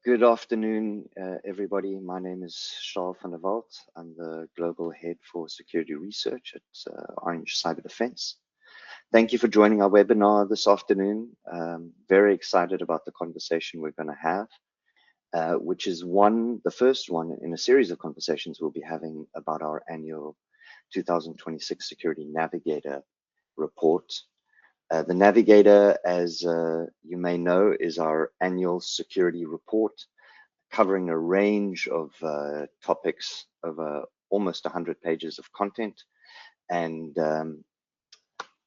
Good afternoon, everybody. My name is Charles van der Walt. I'm the Global Head for Security Research at Orange Cyber Defense. Thank you for joining our webinar this afternoon. Very excited about the conversation we're going to have, which is the first one in a series of conversations we'll be having about our annual 2026 Security Navigator report. The Navigator, as you may know, is our annual security report covering a range of topics over almost 100 pages of content and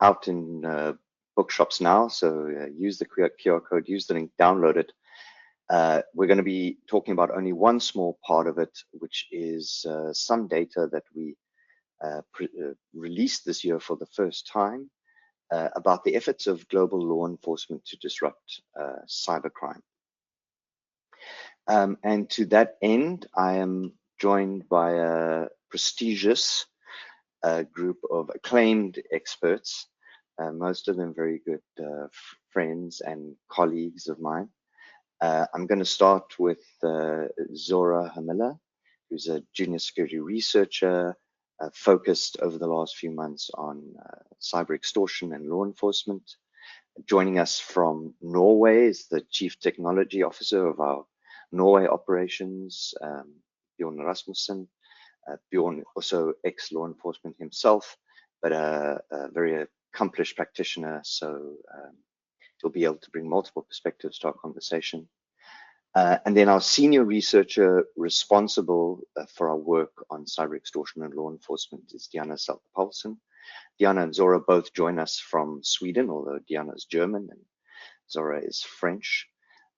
out in bookshops now. So use the QR code, use the link, download it. We're going to be talking about only one small part of it, which is some data that we released this year for the first time. About the efforts of global law enforcement to disrupt cybercrime. And to that end, I am joined by a prestigious group of acclaimed experts, most of them very good friends and colleagues of mine. I'm going to start with Zora Hamila, who's a junior security researcher, focused over the last few months on cyber extortion and law enforcement. Joining us from Norway is the Chief Technology Officer of our Norway operations, Bjorn Rasmussen. Bjorn, also ex-law enforcement himself, but a very accomplished practitioner, so he'll be able to bring multiple perspectives to our conversation. And then our senior researcher responsible for our work on cyber extortion and law enforcement is Diana Salk-Paulsen. Diana and Zora both join us from Sweden, although Diana is German and Zora is French.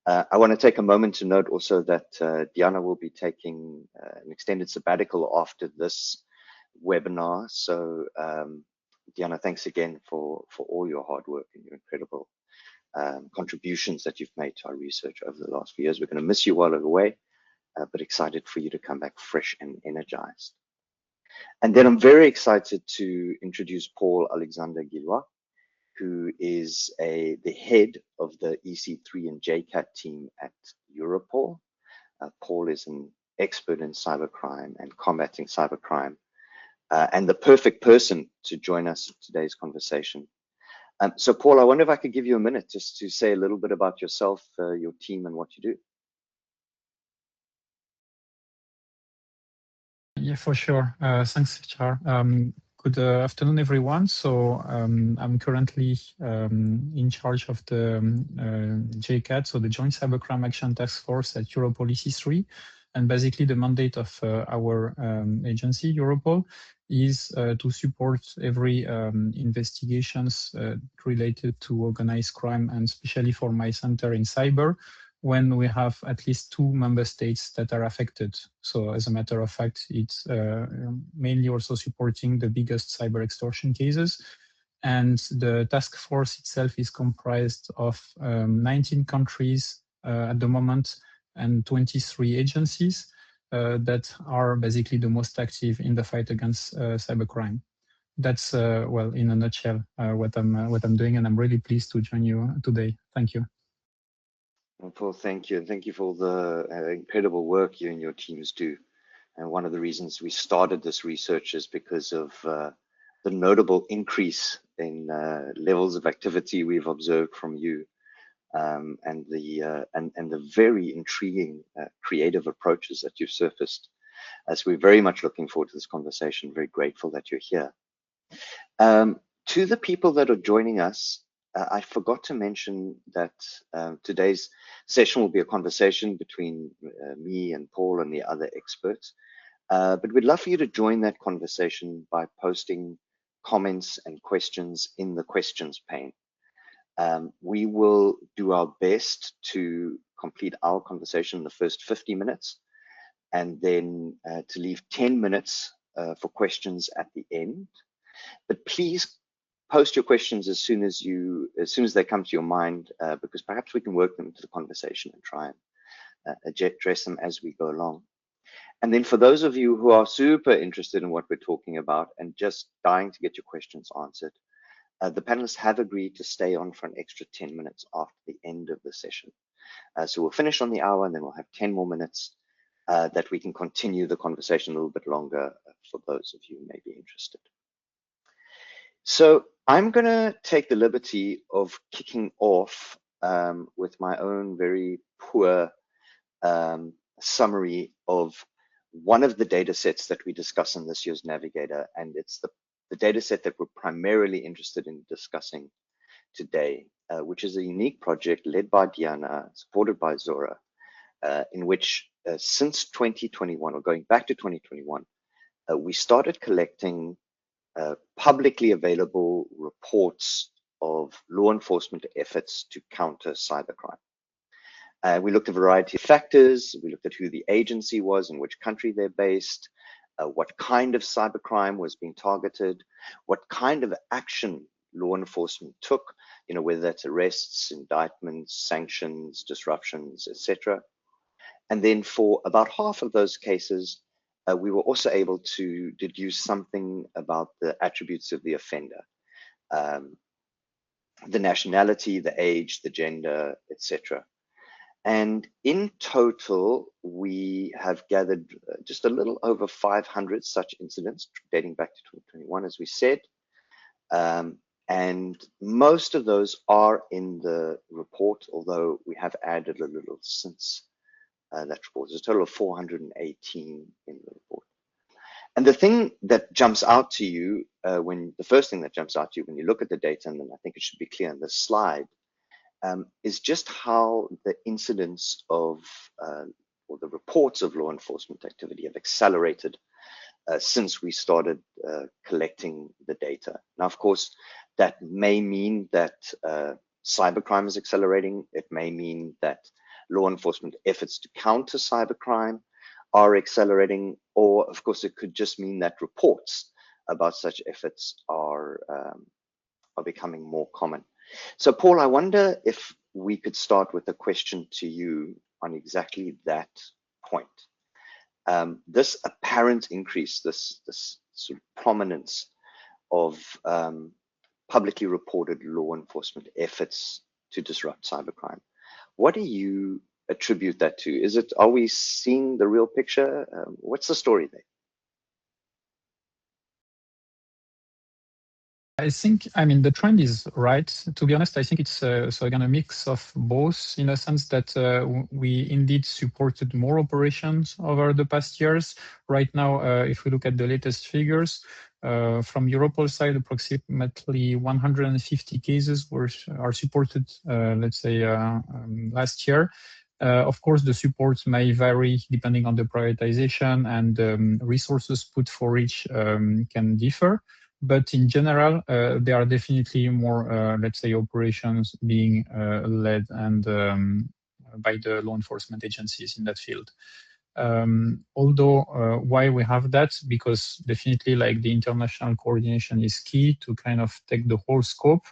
I want to take a moment to note also that Diana will be taking an extended sabbatical after this webinar. So Diana, thanks again for all your hard work and your incredible contributions that you've made to our research over the last few years. We're going to miss you while you're away, but excited for you to come back fresh and energized. And then I'm very excited to introduce Paul Alexandre Gillot, who is the head of the EC3 and J-CAT team at Europol. Paul is an expert in cybercrime and combating cybercrime, and the perfect person to join us in today's conversation. So Paul, I wonder if I could give you a minute just to say a little bit about yourself, your team, and what you do. Yeah, for sure. Thanks, Char. Good afternoon, everyone. So I'm currently in charge of the J-CAT, so the Joint Cybercrime Action Task Force at Europol EC3. And basically the mandate of our agency, Europol, is to support every investigations related to organized crime, and especially for my center in cyber, when we have at least 2 member states that are affected. So as a matter of fact, it's mainly also supporting the biggest cyber extortion cases. And the task force itself is comprised of 19 countries at the moment and 23 agencies that are basically the most active in the fight against cybercrime. That's, well, in a nutshell, what I'm doing, and I'm really pleased to join you today. Thank you. Well, Paul, thank you. And thank you for the incredible work you and your teams do. And one of the reasons we started this research is because of the notable increase in levels of activity we've observed from you, and the very intriguing creative approaches that you've surfaced. As we're very much looking forward to this conversation, very grateful that you're here. To the people that are joining us, I forgot to mention that today's session will be a conversation between me and Paul and the other experts. But we'd love for you to join that conversation by posting comments and questions in the questions pane. We will do our best to complete our conversation in the first 50 minutes, and then to leave 10 minutes for questions at the end. But please post your questions as soon as they come to your mind, because perhaps we can work them into the conversation and try and address them as we go along. And then for those of you who are super interested in what we're talking about and just dying to get your questions answered, The panelists have agreed to stay on for an extra 10 minutes after the end of the session. So we'll finish on the hour, and then we'll have 10 more minutes that we can continue the conversation a little bit longer for those of you who may be interested. So I'm going to take the liberty of kicking off with my own very poor summary of one of the data sets that we discuss in this year's Navigator, and it's the data set that we're primarily interested in discussing today, which is a unique project led by Diana, supported by Zora, in which since 2021, or going back to 2021, we started collecting publicly available reports of law enforcement efforts to counter cybercrime. We looked at a variety of factors. We looked at who the agency was, in which country they're based, what kind of cybercrime was being targeted, what kind of action law enforcement took, whether that's arrests, indictments, sanctions, disruptions, etc. And then for about half of those cases, we were also able to deduce something about the attributes of the offender, the nationality, the age, the gender, etc. And in total, we have gathered just a little over 500 such incidents dating back to 2021, as we said. And most of those are in the report, although we have added a little since that report. There's a total of 418 in the report. And the thing that jumps out to you, the first thing that jumps out to you when you look at the data, and then I think it should be clear in this slide, is just how the incidents of, or the reports of law enforcement activity have accelerated since we started collecting the data. Now, of course, that may mean that cybercrime is accelerating. It may mean that law enforcement efforts to counter cybercrime are accelerating, or of course, it could just mean that reports about such efforts are becoming more common. So Paul, I wonder if we could start with a question to you on exactly that point. This apparent increase, this sort of prominence of publicly reported law enforcement efforts to disrupt cybercrime, what do you attribute that to? Are we seeing the real picture? What's the story there? I think, the trend is right. To be honest, I think it's so again a mix of both, in a sense that we indeed supported more operations over the past years. Right now, if we look at the latest figures, from Europol side, approximately 150 cases are supported, let's say, last year. Of course, the support may vary depending on the prioritization, and resources put for each can differ. But in general, there are definitely more, let's say, operations being led and by the law enforcement agencies in that field. Although why we have that, because definitely like the international coordination is key to kind of take the whole scope,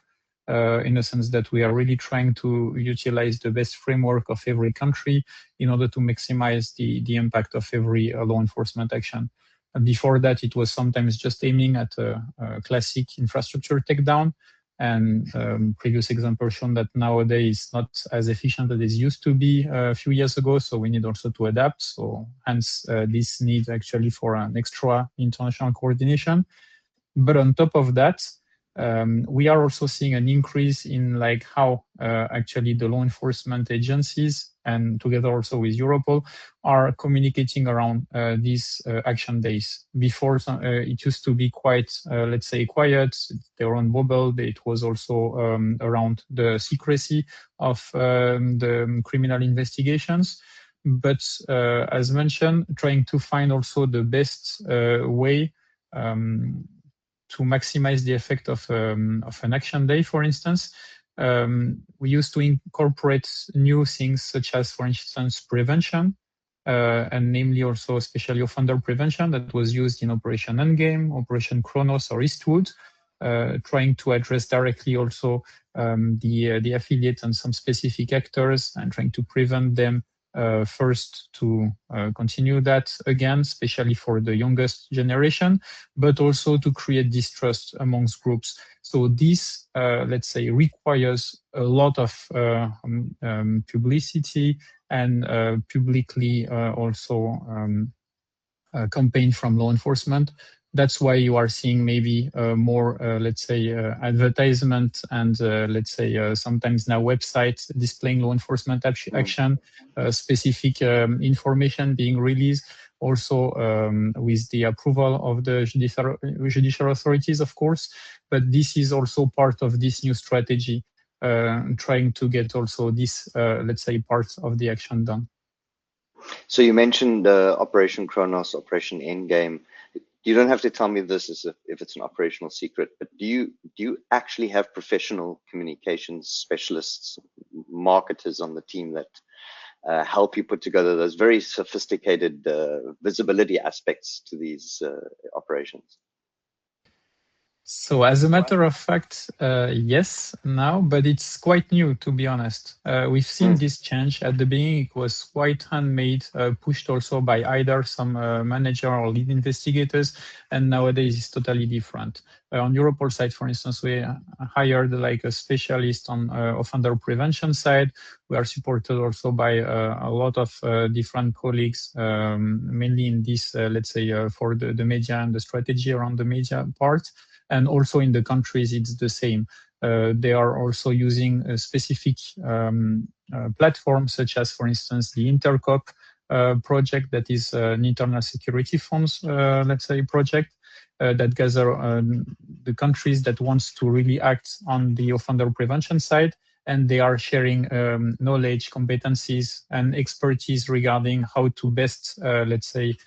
in a sense that we are really trying to utilize the best framework of every country in order to maximize the impact of every law enforcement action. And before that, it was sometimes just aiming at a classic infrastructure takedown. And previous example shown that nowadays not as efficient as it used to be a few years ago. So we need also to adapt. So hence this need actually for an extra international coordination. But on top of that, we are also seeing an increase in like how actually the law enforcement agencies, and together also with Europol, are communicating around these action days. Before, it used to be quite, let's say, quiet. They were on bubble. It was also around the secrecy of the criminal investigations. But as mentioned, trying to find also the best way to maximize the effect of an action day, for instance. We used to incorporate new things such as, for instance, prevention, and namely also especially offender prevention that was used in Operation Endgame, Operation Kronos, or Eastwood, trying to address directly also the affiliates and some specific actors and trying to prevent them first to continue that again, especially for the youngest generation, but also to create distrust amongst groups. So this, let's say, requires a lot of publicity and publicly also campaign from law enforcement. That's why you are seeing maybe more, let's say, advertisement and let's say sometimes now websites displaying law enforcement action, specific information being released, also with the approval of the judicial authorities, of course. But this is also part of this new strategy, trying to get also this, let's say, part of the action done. So you mentioned Operation Kronos, Operation Endgame. You don't have to tell me this as if it's an operational secret, but do you actually have professional communications specialists, marketers on the team that help you put together those very sophisticated visibility aspects to these operations? So as a matter of fact, yes, now, but it's quite new, to be honest. We've seen this change. At the beginning, it was quite handmade, pushed also by either some manager or lead investigators, and nowadays it's totally different. On Europol side, for instance, we hired like a specialist on offender prevention side. We are supported also by a lot of different colleagues, mainly in this, let's say, for the media and the strategy around the media part. And also in the countries, it's the same. They are also using a specific platforms, such as, for instance, the Intercop project, that is an internal security funds, let's say, project that gather the countries that wants to really act on the offender prevention side, and they are sharing knowledge, competencies, and expertise regarding how to best, let's say,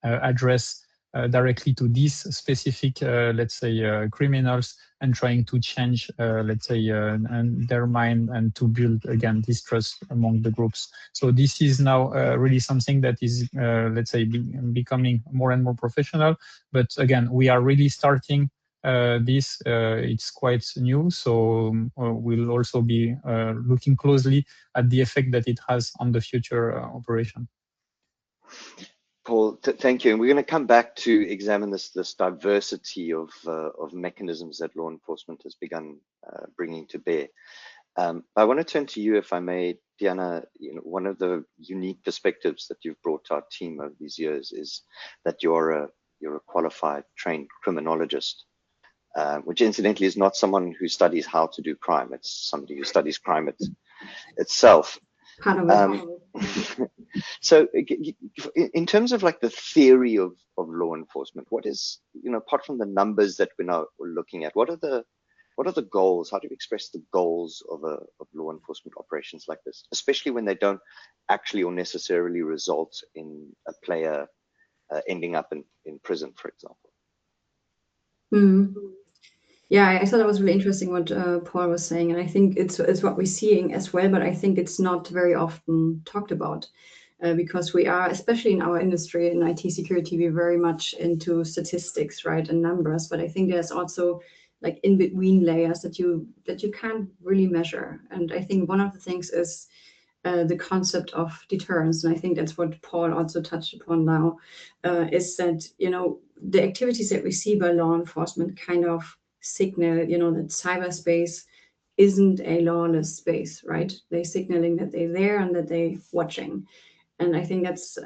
address directly to these specific, let's say, criminals, and trying to change, let's say, and their mind, and to build again distrust among the groups. So this is now really something that is, let's say, becoming more and more professional. But again, we are really starting this. It's quite new, so we'll also be looking closely at the effect that it has on the future operation. Paul, thank you. And we're going to come back to examine this diversity of mechanisms that law enforcement has begun bringing to bear. I want to turn to you, if I may, Diana. You know, one of the unique perspectives that you've brought to our team over these years is that you're a qualified, trained criminologist, which incidentally is not someone who studies how to do crime. It's somebody who studies crime itself. So in terms of like the theory of law enforcement, what is, you know, apart from the numbers that we're looking at, what are the goals? How do you express the goals of law enforcement operations like this, especially when they don't actually or necessarily result in a player ending up in prison, for example? Yeah, I thought that was really interesting what Paul was saying, and I think it's what we're seeing as well, but I think it's not very often talked about because we are, especially in our industry in IT security, we're very much into statistics, right, and numbers. But I think there's also like in between layers that you can't really measure, and I think one of the things is the concept of deterrence, and I think that's what Paul also touched upon now, is that, you know, the activities that we see by law enforcement kind of signal, you know, that cyberspace isn't a lawless space, right? They're signaling that they're there and that they're watching. And I think that's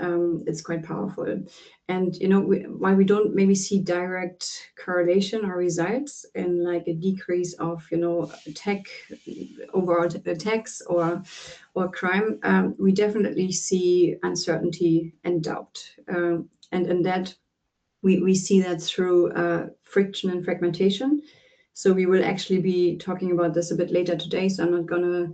it's quite powerful. And, you know, while we don't maybe see direct correlation or results in like a decrease of, you know, overall attacks or crime, we definitely see uncertainty and doubt. And in that, we see that through friction and fragmentation. So we will actually be talking about this a bit later today, so I'm not gonna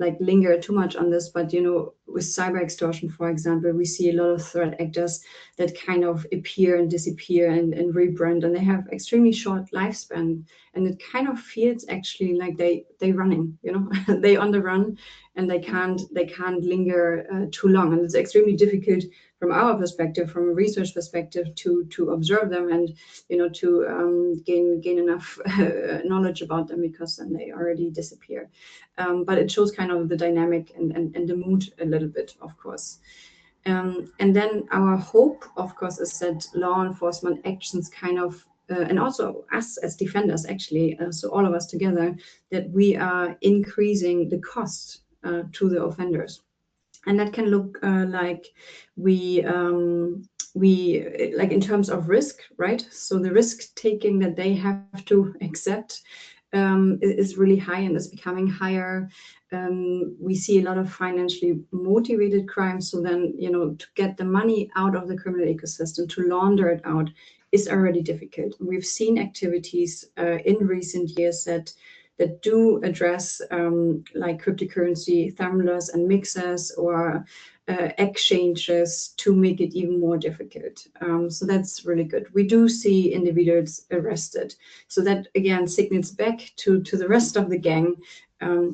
like linger too much on this, but, you know, with cyber extortion, for example, we see a lot of threat actors that kind of appear and disappear and rebrand, and they have extremely short lifespan, and it kind of feels actually like they running, you know, they on the run, and they can't linger too long, and it's extremely difficult from our perspective, from a research perspective, to observe them and, you know, to gain enough knowledge about them, because then they already disappear. But it shows kind kind of the dynamic and the mood a little bit, of course. And then our hope, of course, is that law enforcement actions kind of, and also us as defenders, actually, so all of us together, that we are increasing the cost to the offenders. And that can look like we like in terms of risk, right? So the risk taking that they have to accept is really high and is becoming higher. We see a lot of financially motivated crime. So then, to get the money out of the criminal ecosystem, to launder it out, is already difficult. We've seen activities in recent years that do address like cryptocurrency thermalers and mixers or exchanges to make it even more difficult. So that's really good. We do see individuals arrested. So that again signals back to the rest of the gang,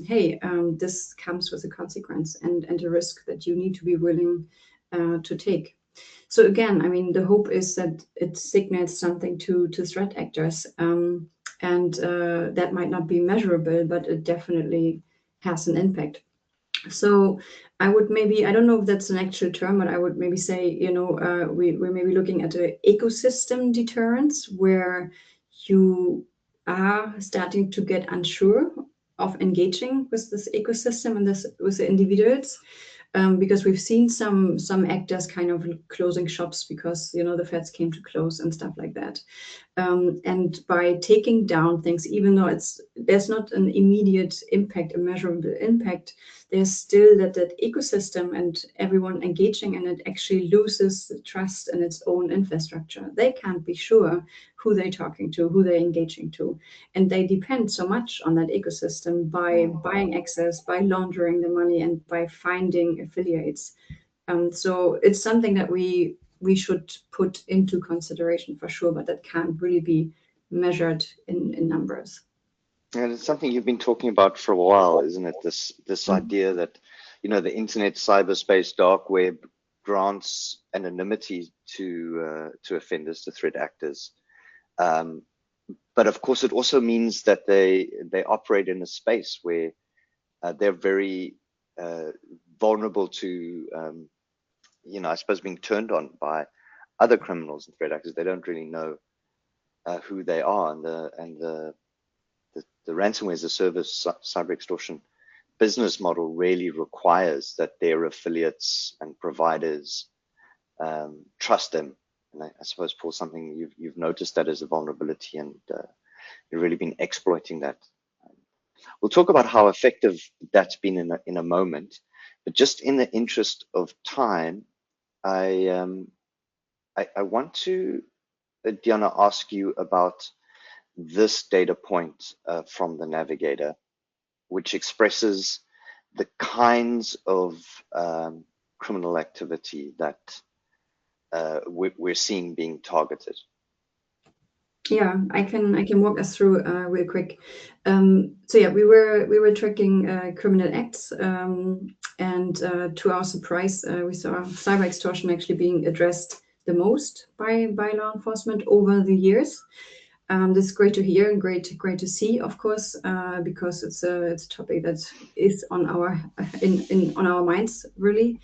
hey, this comes with a consequence and a risk that you need to be willing to take. So again, I mean, the hope is that it signals something to threat actors. And that might not be measurable, but it definitely has an impact. So I would maybe, I don't know if that's an actual term, but I would maybe say, we're maybe looking at an ecosystem deterrence where you are starting to get unsure of engaging with this ecosystem and with the individuals. Because we've seen some actors kind of closing shops because the feds came to close and stuff like that. And by taking down things, even though there's not an immediate impact, a measurable impact, there's still that ecosystem and everyone engaging in it actually loses the trust in its own infrastructure. They can't be sure who they're talking to, who they're engaging to. And they depend so much on that ecosystem by buying access, by laundering the money, and by finding affiliates. So it's something that we should put into consideration for sure, but that can't really be measured in numbers. And it's something you've been talking about for a while, isn't it? This idea that, the internet, cyberspace, dark web grants anonymity to offenders, to threat actors. But of course, it also means that they operate in a space where they're very vulnerable to, I suppose, being turned on by other criminals and threat actors. They don't really know who they are, and the ransomware as a service cyber extortion business model really requires that their affiliates and providers trust them. And I suppose, Paul, something you've noticed that as a vulnerability, and you've really been exploiting that. We'll talk about how effective that's been in a moment, but just in the interest of time, I want to, Diana, ask you about this data point from the Navigator, which expresses the kinds of criminal activity that we're seeing being targeted. Yeah, I can walk us through real quick. So yeah, we were tracking criminal acts, and to our surprise, we saw cyber extortion actually being addressed the most by law enforcement over the years. This is great to hear and great to see, of course, because it's a topic that is on our on our minds, really.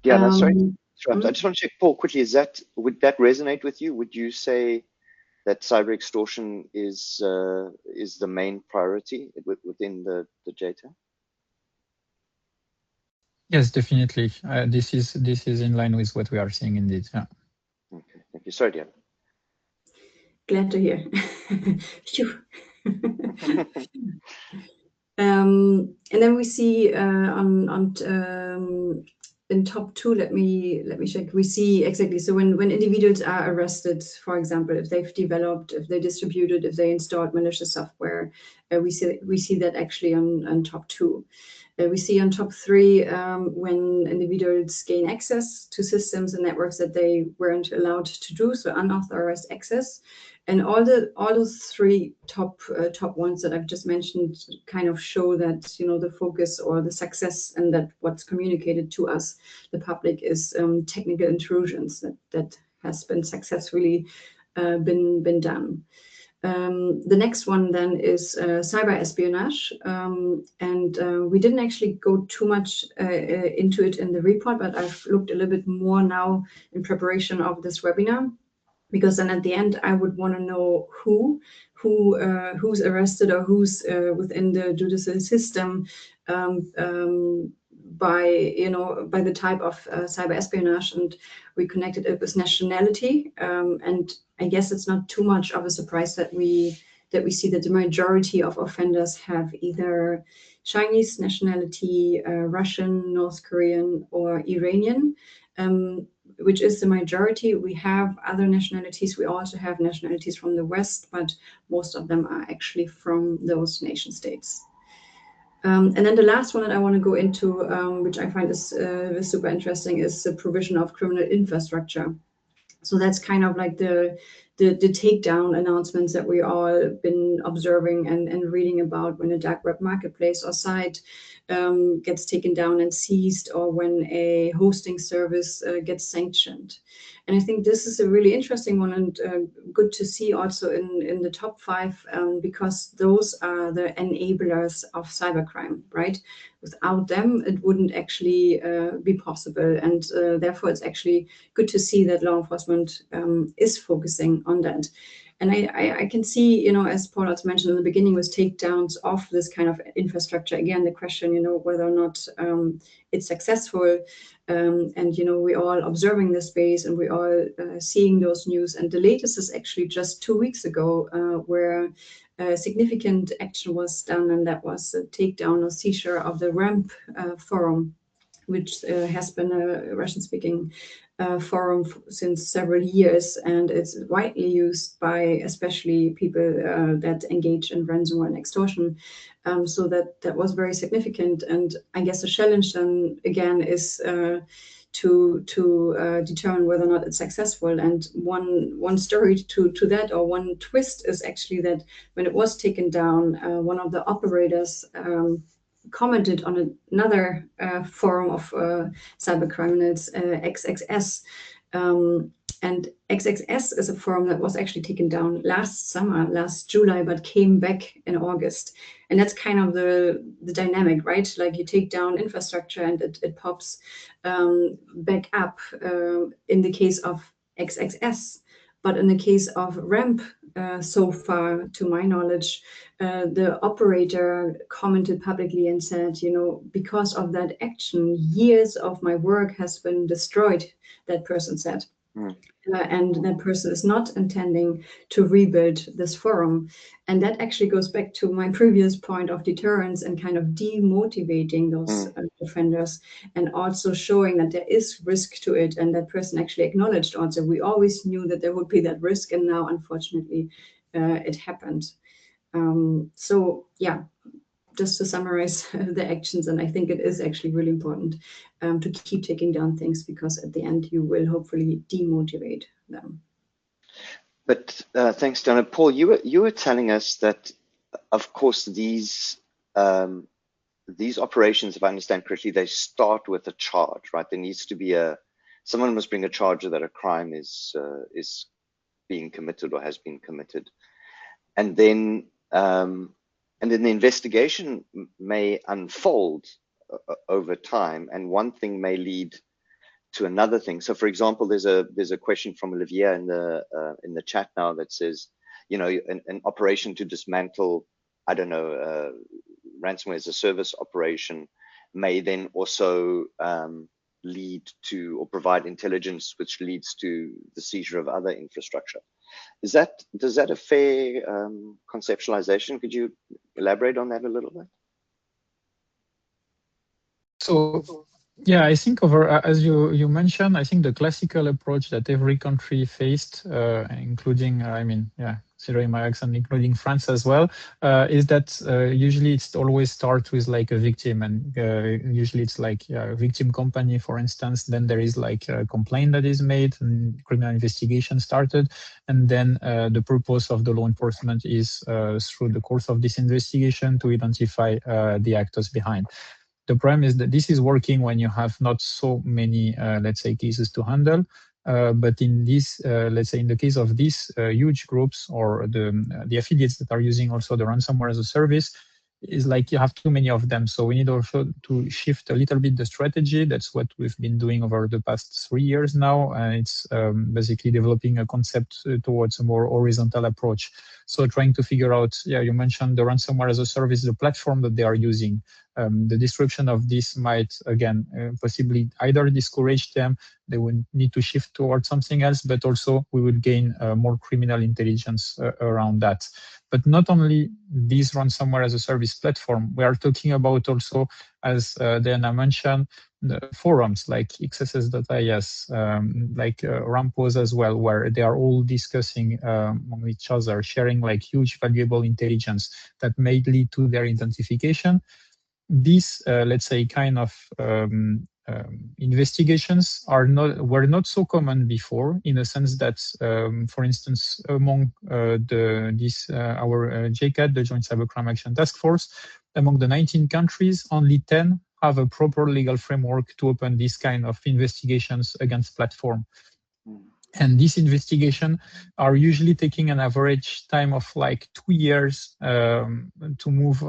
Yeah, no, sorry. I just want to check, Paul, quickly. Would that resonate with you? Would you say that cyber extortion is the main priority within the J-CAT? Yes, definitely. This is in line with what we are seeing indeed. Yeah. Okay, thank you. Sorry, Diana. Glad to hear. And then we see in top 2, let me check. We see exactly. So when individuals are arrested, for example, if they've developed, if they distributed, if they installed malicious software, we see that actually on top 2. We see on top 3 when individuals gain access to systems and networks that they weren't allowed to do, so unauthorized access. And all those 3 top ones that I've just mentioned kind of show that the focus or the success, and that what's communicated to us, the public, is technical intrusions that has been successfully been done. The next one then is cyber espionage, and we didn't actually go too much into it in the report, but I've looked a little bit more now in preparation of this webinar, because then at the end I would want to know who's arrested or who's within the judicial system by the type of cyber espionage, and we connected it with nationality, and I guess it's not too much of a surprise that we see that the majority of offenders have either Chinese nationality, Russian, North Korean, or Iranian, which is the majority. We have other nationalities. We also have nationalities from the West, but most of them are actually from those nation states. And then the last one that I want to go into, which I find is super interesting, is the provision of criminal infrastructure. So that's kind of like the takedown announcements that we all been observing and reading about when a dark web marketplace or site gets taken down and seized, or when a hosting service gets sanctioned. And I think this is a really interesting one, and good to see also in the top 5, because those are the enablers of cybercrime, right? Without them, it wouldn't actually be possible. And therefore, it's actually good to see that law enforcement is focusing on that. And I can see, as Paul also mentioned in the beginning, with takedowns of this kind of infrastructure, again, the question, whether or not it's successful. And, we're all observing the space, and we're all seeing those news. And the latest is actually just 2 weeks ago, where significant action was done, and that was a takedown or seizure of the RAMP forum, which has been a Russian-speaking forum since several years, and it's widely used by especially people that engage in ransomware and extortion. So that was very significant, and I guess the challenge then again is to determine whether or not it's successful. And one story to that, or one twist, is actually that when it was taken down, one of the operators commented on another forum of cybercriminals, XXS. And XXS is a forum that was actually taken down last July, but came back in August. And that's kind of the dynamic, right? Like, you take down infrastructure and it pops back up in the case of XXS. But in the case of RAMP, so far, to my knowledge, the operator commented publicly and said, because of that action, years of my work has been destroyed, that person said. And that person is not intending to rebuild this forum. And that actually goes back to my previous point of deterrence and kind of demotivating those offenders, and also showing that there is risk to it. And that person actually acknowledged also, we always knew that there would be that risk, and now unfortunately it happened. So yeah, just to summarize the actions, and I think it is actually really important to keep taking down things, because at the end you will hopefully demotivate them. But thanks, Donna. Paul, you were telling us that, of course, these operations, if I understand correctly, they start with a charge, right? There needs to be someone must bring a charge that a crime is being committed or has been committed, and then the investigation may unfold over time, and one thing may lead to another thing. So, for example, there's a question from Olivier in the chat now that says, an operation to dismantle, I don't know, ransomware as a service operation may then also lead to, or provide intelligence which leads to the seizure of other infrastructure. Does that a fair conceptualization? Could you elaborate on that a little bit? So yeah, I think as you mentioned, I think the classical approach that every country faced, including, considering my accent, including France as well, is that usually it's always starts with like a victim, and usually it's like a victim company, for instance. Then there is like a complaint that is made, and criminal investigation started, and then the purpose of the law enforcement is through the course of this investigation to identify the actors behind. The problem is that this is working when you have not so many, let's say, cases to handle. But in this, let's say in the case of these huge groups or the affiliates that are using also the ransomware as a service, is like you have too many of them. So we need also to shift a little bit the strategy. That's what we've been doing over the past 3 years now. And it's basically developing a concept towards a more horizontal approach. So trying to figure out, yeah, you mentioned the ransomware as a service, the platform that they are using. The description of this might, again, possibly either discourage them, they would need to shift towards something else, but also we would gain more criminal intelligence around that. But not only this ransomware as a service platform, we are talking about also, as Diana mentioned, the forums like xss.is, like Rampos as well, where they are all discussing among each other, sharing like huge valuable intelligence that may lead to their identification. These, let's say, kind of investigations were not so common before, in a sense that, for instance, among our J-CAT, the Joint Cybercrime Action Task Force, among the 19 countries, only 10 have a proper legal framework to open these kind of investigations against platform. And these investigations are usually taking an average time of like 2 years to move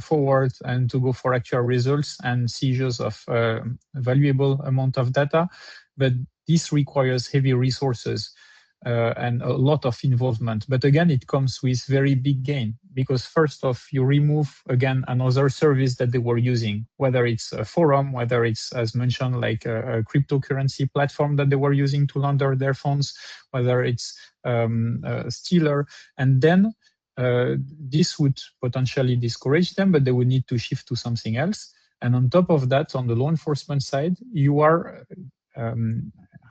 forward and to go for actual results and seizures of valuable amount of data. But this requires heavy resources and a lot of involvement. But again, it comes with very big gain, because first off, you remove again another service that they were using, whether it's a forum, whether it's, as mentioned, like a cryptocurrency platform that they were using to launder their funds, whether it's a stealer. And then this would potentially discourage them, but they would need to shift to something else. And on top of that, on the law enforcement side, you are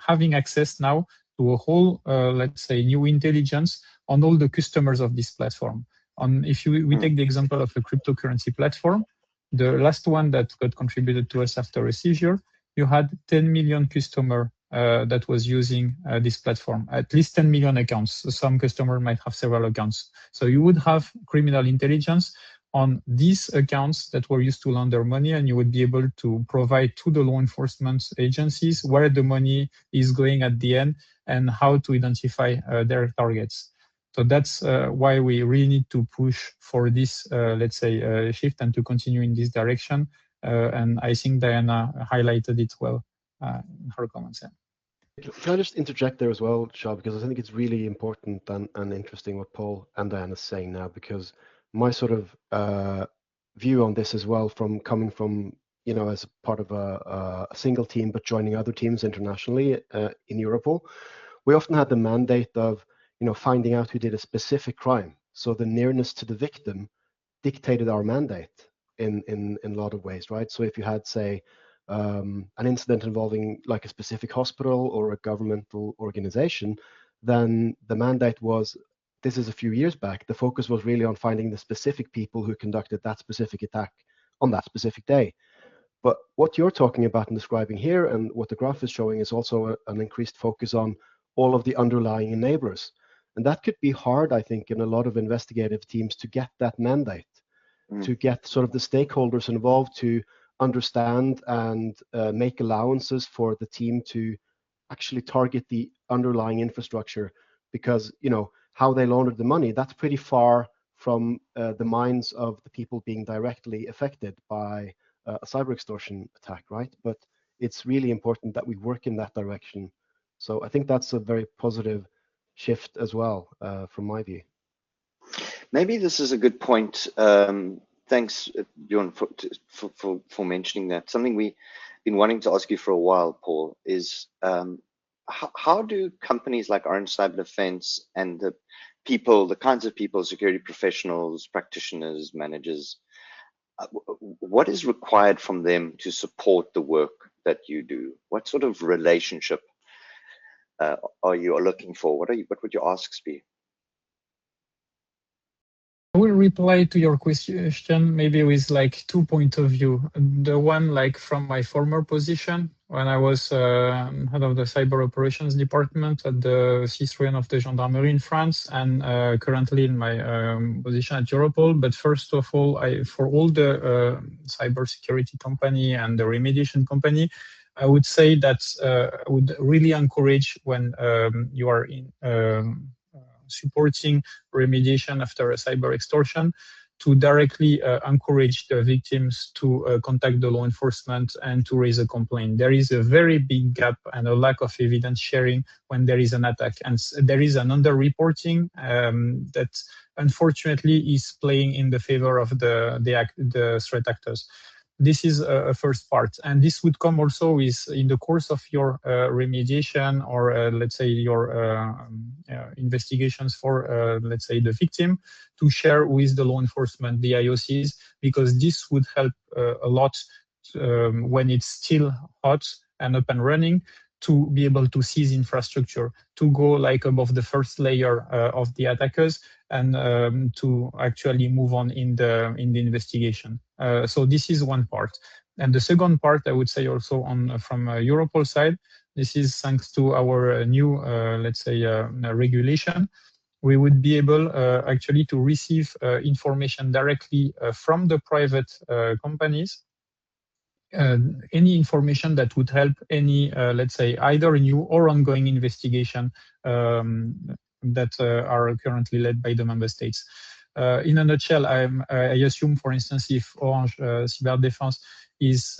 having access now to a whole, let's say, new intelligence on all the customers of this platform. If we take the example of a cryptocurrency platform, the last one that got contributed to us after a seizure, you had 10 million customers that was using this platform, at least 10 million accounts. So some customer might have several accounts. So you would have criminal intelligence on these accounts that were used to launder money, and you would be able to provide to the law enforcement agencies where the money is going at the end and how to identify their targets. So that's why we really need to push for this, let's say, shift and to continue in this direction. And I think Diana highlighted it well in her comments. Can I just interject there as well, Shah, because I think it's really important and interesting what Paul and Diana is saying now, because my sort of view on this as well, from coming from, you know, as part of a single team, but joining other teams internationally in Europol, we often had the mandate of, you know, finding out who did a specific crime. So the nearness to the victim dictated our mandate in a lot of ways, right? So if you had, say, an incident involving like a specific hospital or a governmental organization, then the mandate was, this is a few years back, the focus was really on finding the specific people who conducted that specific attack on that specific day. But what you're talking about and describing here, and what the graph is showing, is also an increased focus on all of the underlying enablers. And that could be hard, I think, in a lot of investigative teams to get that mandate, to get sort of the stakeholders involved to understand and make allowances for the team to actually target the underlying infrastructure, because, you know, how they laundered the money, that's pretty far from the minds of the people being directly affected by a cyber extortion attack, right? But it's really important that we work in that direction. So I think that's a very positive shift as well, from my view. Maybe this is a good point. Thanks, Bjorn, for mentioning that. Something we've been wanting to ask you for a while, Paul, is how do companies like Orange Cyber Defense and the kinds of people, security professionals, practitioners, managers, what is required from them to support the work that you do? What sort of relationship are you looking for? What would your asks be? I will reply to your question maybe with like 2 points of view. The one, like from my former position when I was head of the cyber operations department at the Citoyen of the Gendarmerie in France, and currently in my position at Europol. But first of all, for all the cybersecurity company and the remediation company, I would say that I would really encourage when you are in supporting remediation after a cyber extortion to directly encourage the victims to contact the law enforcement and to raise a complaint. There is a very big gap and a lack of evidence sharing when there is an attack. And there is an underreporting that unfortunately is playing in the favor of the threat actors. This is a first part, and this would come also with in the course of your remediation or let's say your investigations for let's say the victim to share with the law enforcement, the IOCs, because this would help a lot when it's still hot and up and running, to be able to seize infrastructure, to go like above the first layer of the attackers, and to actually move on in the investigation. So this is one part. And the second part, I would say also from Europol side, this is thanks to our new, let's say, regulation. We would be able actually to receive information directly from the private companies. Any information that would help any, let's say, either new or ongoing investigation that are currently led by the member states. In a nutshell, I assume, for instance, if Orange Cyberdéfense is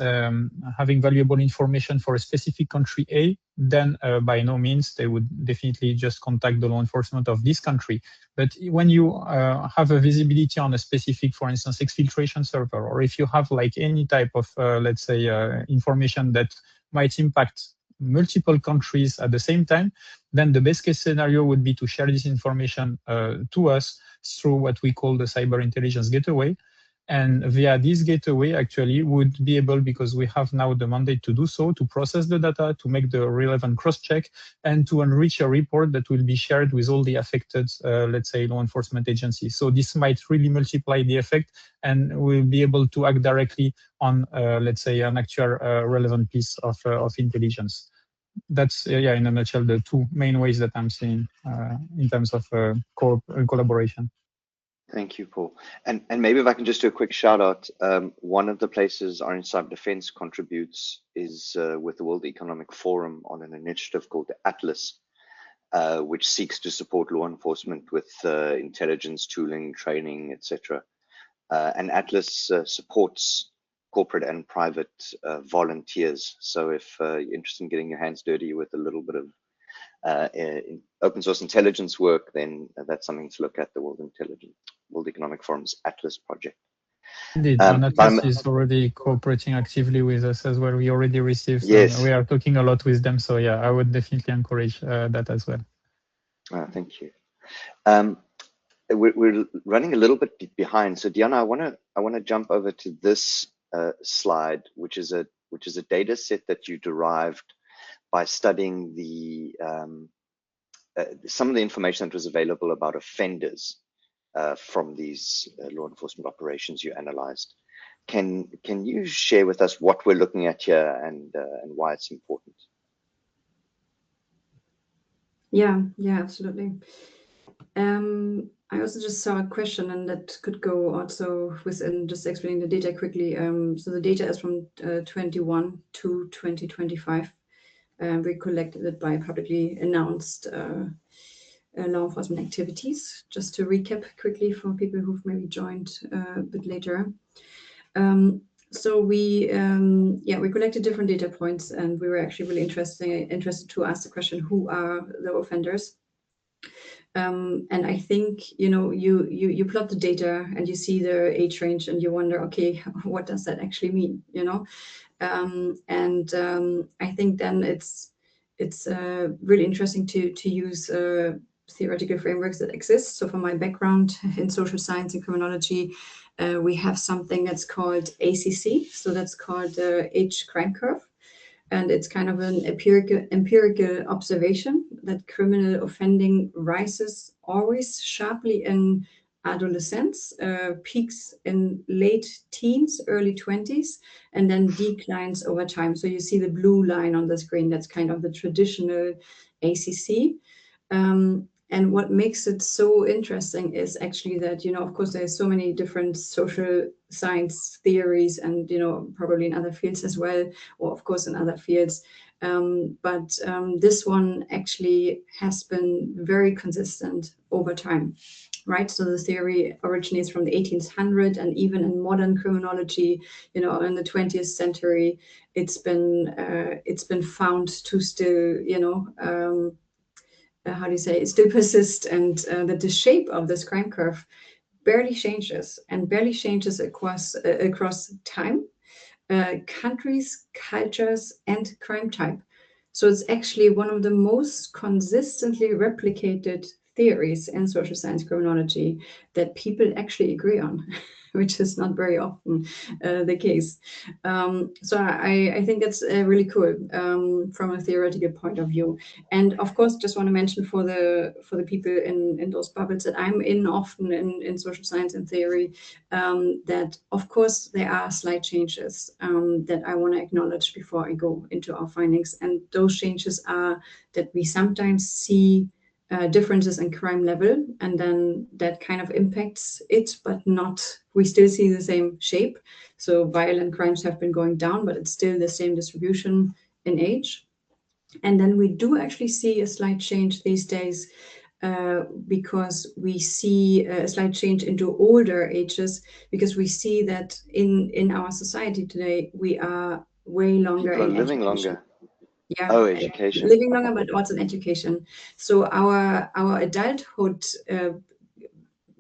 having valuable information for a specific country A, then by no means they would definitely just contact the law enforcement of this country. But when you have a visibility on a specific, for instance, exfiltration server, or if you have like any type of, let's say, information that might impact multiple countries at the same time, then the best case scenario would be to share this information to us through what we call the cyber intelligence gateway. And via this gateway, actually, would be able, because we have now the mandate to do so, to process the data, to make the relevant cross-check, and to enrich a report that will be shared with all the affected, let's say, law enforcement agencies. So this might really multiply the effect, and we'll be able to act directly on, let's say, an actual relevant piece of intelligence. That's, yeah, in a nutshell, the two main ways that I'm seeing in terms of collaboration. Thank you, Paul. And maybe if I can just do a quick shout out, one of the places Orange Cyber Defense contributes is with the World Economic Forum on an initiative called the Atlas, which seeks to support law enforcement with intelligence tooling, training, etc. And Atlas supports corporate and private volunteers. So if you're interested in getting your hands dirty with a little bit of open source intelligence work, then that's something to look at, the World Economic Forum's Atlas project. Indeed, Atlas is already cooperating actively with us as well. We already received, yes. We are talking a lot with them. So yeah, I would definitely encourage that as well. Thank you. We're running a little bit behind. So Diana, I want to jump over to this slide, which is a data set that you derived by studying the some of the information that was available about offenders from these law enforcement operations you analyzed. Can you share with us what we're looking at here and why it's important? Yeah, absolutely. I also just saw a question, and that could go also within just explaining the data quickly. So the data is from 21 to 2025. We collected it by publicly announced law enforcement activities. Just to recap quickly for people who've maybe joined a bit later. So we collected different data points, and we were actually really interested to ask the question, who are the offenders? And I think, you plot the data and you see the age range and you wonder, okay, what does that actually mean? I think then it's really interesting to use theoretical frameworks that exist. So from my background in social science and criminology, we have something that's called ACC. So that's called the age crime curve. And it's kind of an empirical observation that criminal offending rises always sharply in adolescence, peaks in late teens, early 20s, and then declines over time. So you see the blue line on the screen, that's kind of the traditional ACC. And what makes it so interesting is actually that, you know, of course, there's so many different social science theories and, you know, probably in other fields as well, or of course in other fields. But this one actually has been very consistent over time, right? So the theory originates from the 1800s, and even in modern criminology, you know, in the 20th century, it's been found to still, you know, how do you say, it still persists, and that the shape of this crime curve barely changes, and barely changes across time, countries, cultures, and crime type. So it's actually one of the most consistently replicated theories in social science criminology that people actually agree on, which is not very often the case. So I think that's really cool from a theoretical point of view. And of course, just want to mention for the people in those bubbles that I'm in often in social science and theory, that of course there are slight changes that I want to acknowledge before I go into our findings. And those changes are that we sometimes see differences in crime level, and then that kind of impacts it, but not, we still see the same shape. So violent crimes have been going down, but it's still the same distribution in age. And then we do actually see a slight change these days, because we see a slight change into older ages, because we see that in our society today, we are way longer People are in living education. longer. Yeah, Oh, education. living longer, but also in education. So our adulthood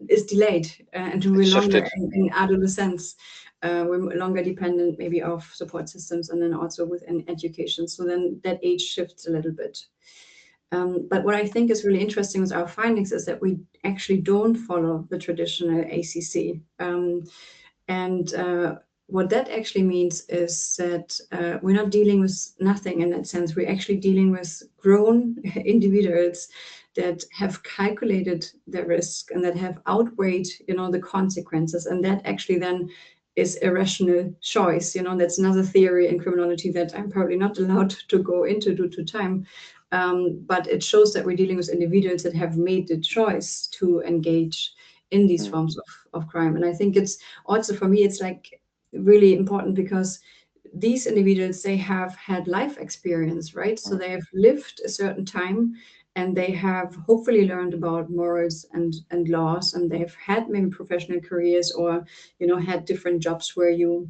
is delayed, and we're longer Shifted. in adolescence. We're longer dependent maybe of support systems, and then also within education. So then that age shifts a little bit. But what I think is really interesting with our findings is that we actually don't follow the traditional ACC. And what that actually means is that we're not dealing with nothing in that sense. We're actually dealing with grown individuals that have calculated their risk and that have outweighed, you know, the consequences. And that actually then is a rational choice. You know, that's another theory in criminology that I'm probably not allowed to go into due to time. But it shows that we're dealing with individuals that have made the choice to engage in these forms of crime. And I think it's also, for me, it's like really important because these individuals, they have had life experience, right? So they have lived a certain time, and they have hopefully learned about morals and laws, and they've had maybe professional careers, or, you know, had different jobs where you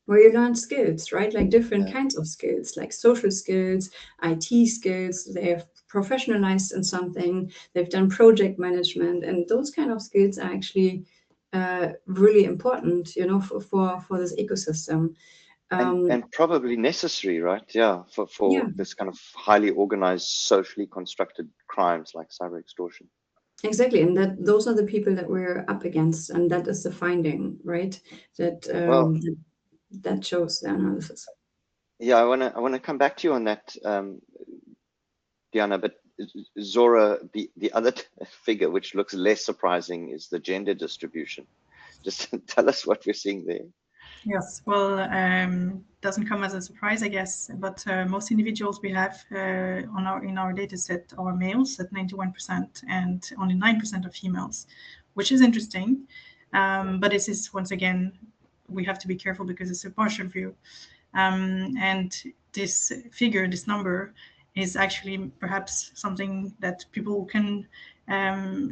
learn skills, right? Like different kinds of skills, like social skills, IT skills. They have professionalized in something. They've done project management, and those kind of skills are actually really important, you know, for this ecosystem. And probably necessary, right? Yeah, Yeah, for this kind of highly organized, socially constructed crimes like cyber extortion. exactly. And that those are the people that we're up against, and that is the finding, right? That Well, that shows the analysis. yeah, I wanna come back to you on that, Diana. But Zora, the other figure which looks less surprising is the gender distribution. Just tell us what we're seeing there. Yes, well, doesn't come as a surprise, I guess. But most individuals we have in our data set are males at 91%, and only 9% are females, which is interesting. But this is, once again, we have to be careful because it's a partial view. And this figure, this number, is actually perhaps something that people can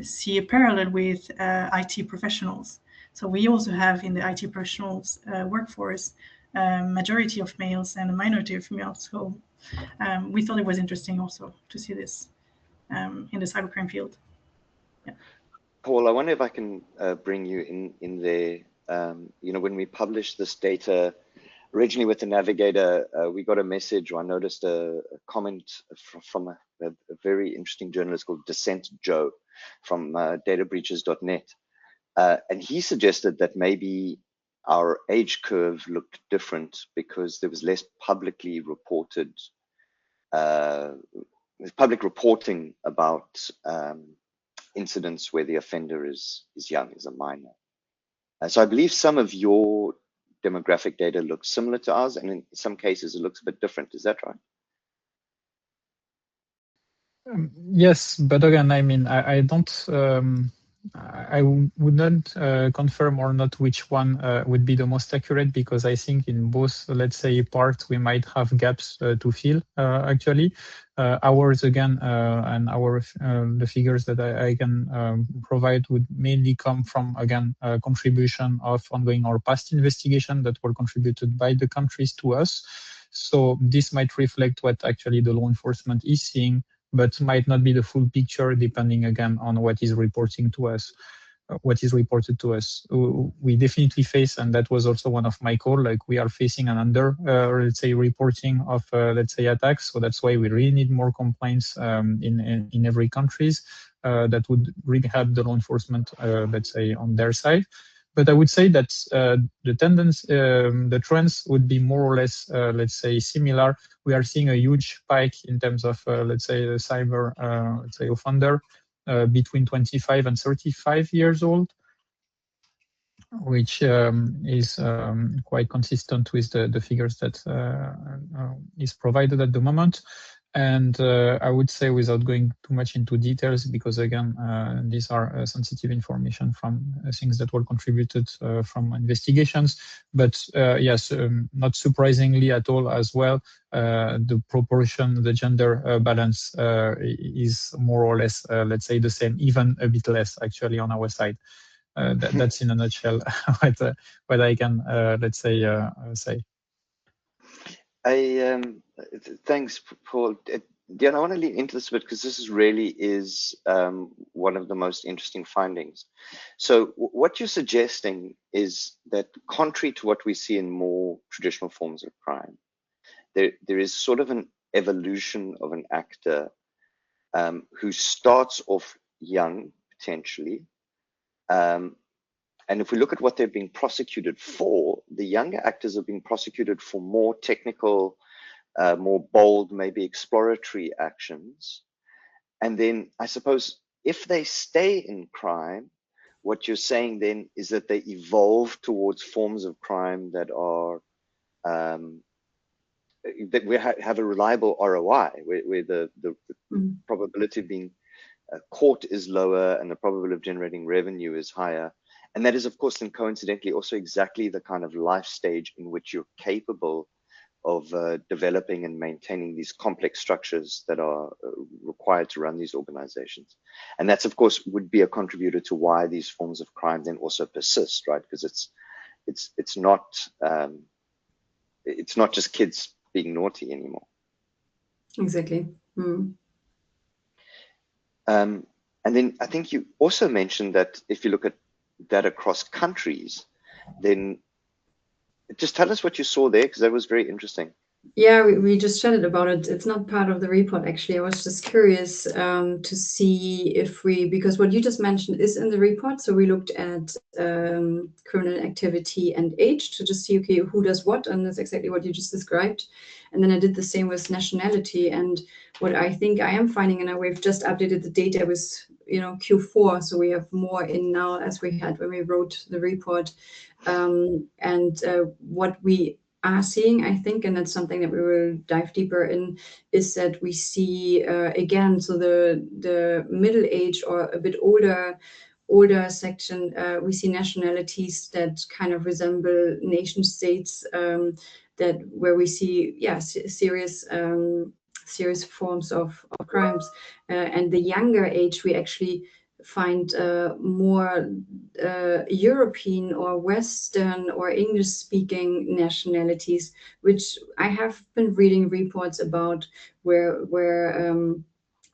see a parallel with IT professionals. So we also have in the IT professionals workforce majority of males and a minority of females. So we thought it was interesting also to see this in the cybercrime field. Yeah. Paul, I wonder if I can bring you in there. You know, when we published this data originally with the Navigator, we got a message, or I noticed a comment from a very interesting journalist called Dissent Joe from databreaches.net. And he suggested that maybe our age curve looked different because there was less publicly reported, public reporting about incidents where the offender is young, is a minor. So I believe some of your demographic data looks similar to ours, and in some cases it looks a bit different. Is that right? Yes, but again, I mean, I don't. I would not confirm or not which one would be the most accurate, because I think in both, let's say, parts we might have gaps to fill. Actually, ours again, and our the figures that I can provide would mainly come from, again, contribution of ongoing or past investigation that were contributed by the countries to us. So this might reflect what actually the law enforcement is seeing, but might not be the full picture, depending again on what is reporting to us, what is reported to us. We definitely face, and that was also one of my call, like we are facing an under, let's say, reporting of, let's say, attacks. So that's why we really need more complaints in every countries that would really help the law enforcement, let's say, on their side. But I would say that the tendency, the trends would be more or less, let's say, similar. We are seeing a huge spike in terms of, let's say, the cyber, let's say, offender between 25 and 35 years old, which is quite consistent with the figures that is provided at the moment. And I would say, without going too much into details, because again, these are sensitive information from things that were contributed from investigations. But yes, not surprisingly at all as well, the proportion, the gender balance is more or less, let's say, the same, even a bit less actually on our side. That's in a nutshell what I can, let's say, say. Thanks, Paul. Diana, I want to lean into this a bit, because this really is one of the most interesting findings. So what you're suggesting is that, contrary to what we see in more traditional forms of crime, there is sort of an evolution of an actor who starts off young, potentially. And if we look at what they're being prosecuted for, the younger actors are being prosecuted for more technical, more bold, maybe exploratory actions. And then I suppose if they stay in crime, what you're saying then is that they evolve towards forms of crime that are that we have a reliable ROI, where the probability of being caught is lower and the probability of generating revenue is higher. And that is, of course, then coincidentally also exactly the kind of life stage in which you're capable of developing and maintaining these complex structures that are required to run these organizations. And that's, of course, would be a contributor to why these forms of crime then also persist, right? Because it's not just kids being naughty anymore. Exactly. And then I think you also mentioned that if you look at that across countries, then just tell us what you saw there, because that was very interesting. Yeah, we just chatted about it. It's not part of the report, actually. I was just curious to see if because what you just mentioned is in the report. So we looked at criminal activity and age to just see, okay, who does what, and that's exactly what you just described. And then I did the same with nationality. And what I think I am finding, and we've just updated the data with, Q4, so we have more in now as we had when we wrote the report. And what we are seeing, I think, and that's something that we will dive deeper in, is that we see again, so the middle age or a bit older section, we see nationalities that kind of resemble nation states, that where we see serious forms of crimes, and the younger age we actually find more European or Western or English-speaking nationalities, which I have been reading reports about where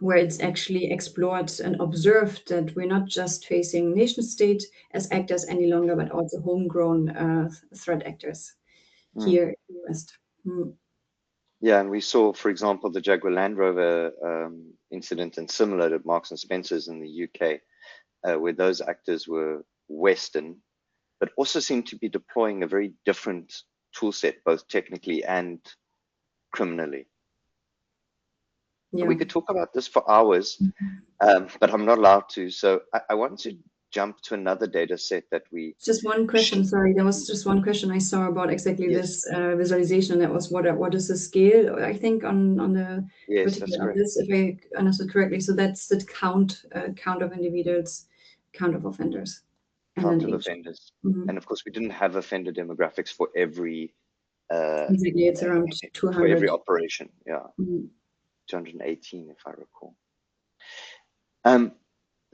it's actually explored and observed that we're not just facing nation-state as actors any longer, but also homegrown threat actors here in the West. Yeah, and we saw, for example, the Jaguar Land Rover incident, and similar to Marks and Spencer's in the UK, where those actors were Western, but also seemed to be deploying a very different tool set, both technically and criminally. Yeah. We could talk about this for hours, but I'm not allowed to. So I want to jump to another data set that we... Just one question, sorry, there was just one question I saw about exactly Yes. this visualization. That was what is the scale, I think, on the Yes, that's particular of correct. this, if I understood correctly. So that's the count of individuals, count of offenders. Count of offenders. Mm-hmm. And of course, we didn't have offender demographics for every... exactly, it's around 200. For every operation, yeah. Mm-hmm. 218, if I recall.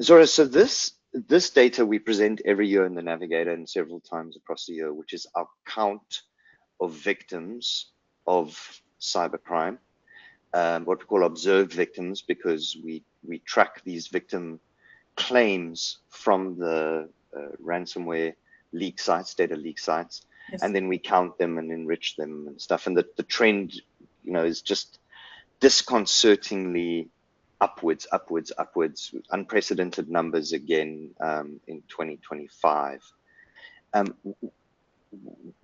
Zora, so this data we present every year in the Navigator and several times across the year, which is our count of victims of cybercrime, what we call observed victims, because we track these victim claims from the ransomware leak sites, data leak sites, yes. And then we count them and enrich them and stuff. And the trend, is just disconcertingly upwards, unprecedented numbers again in 2025.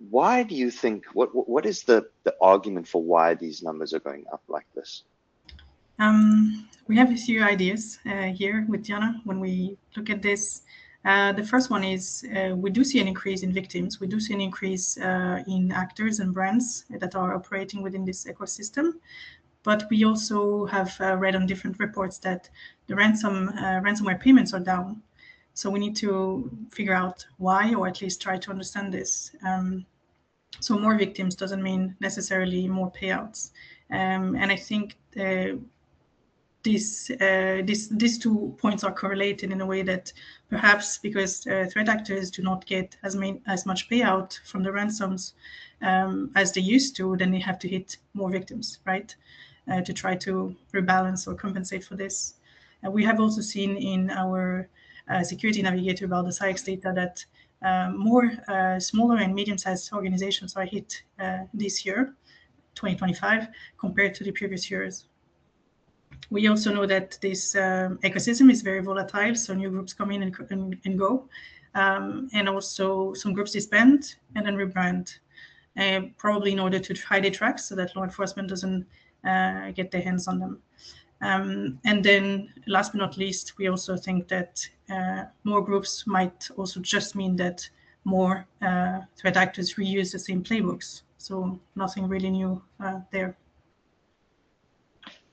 Why do you think, what is the argument for why these numbers are going up like this? We have a few ideas here with Diana when we look at this. The first one is we do see an increase in victims. We do see an increase in actors and brands that are operating within this ecosystem. But we also have read on different reports that the ransomware payments are down. So we need to figure out why, or at least try to understand this. So more victims doesn't mean necessarily more payouts. And I think these two points are correlated in a way that perhaps because threat actors do not get as much payout from the ransoms as they used to, then they have to hit more victims, right? To try to rebalance or compensate for this. We have also seen in our security navigator about the CyX data that more smaller and medium-sized organizations are hit this year, 2025, compared to the previous years. We also know that this ecosystem is very volatile, so new groups come in and go. And also some groups disband and then rebrand, probably in order to hide their tracks so that law enforcement doesn't get their hands on them. And then last but not least, we also think that more groups might also just mean that more threat actors reuse the same playbooks. So nothing really new there.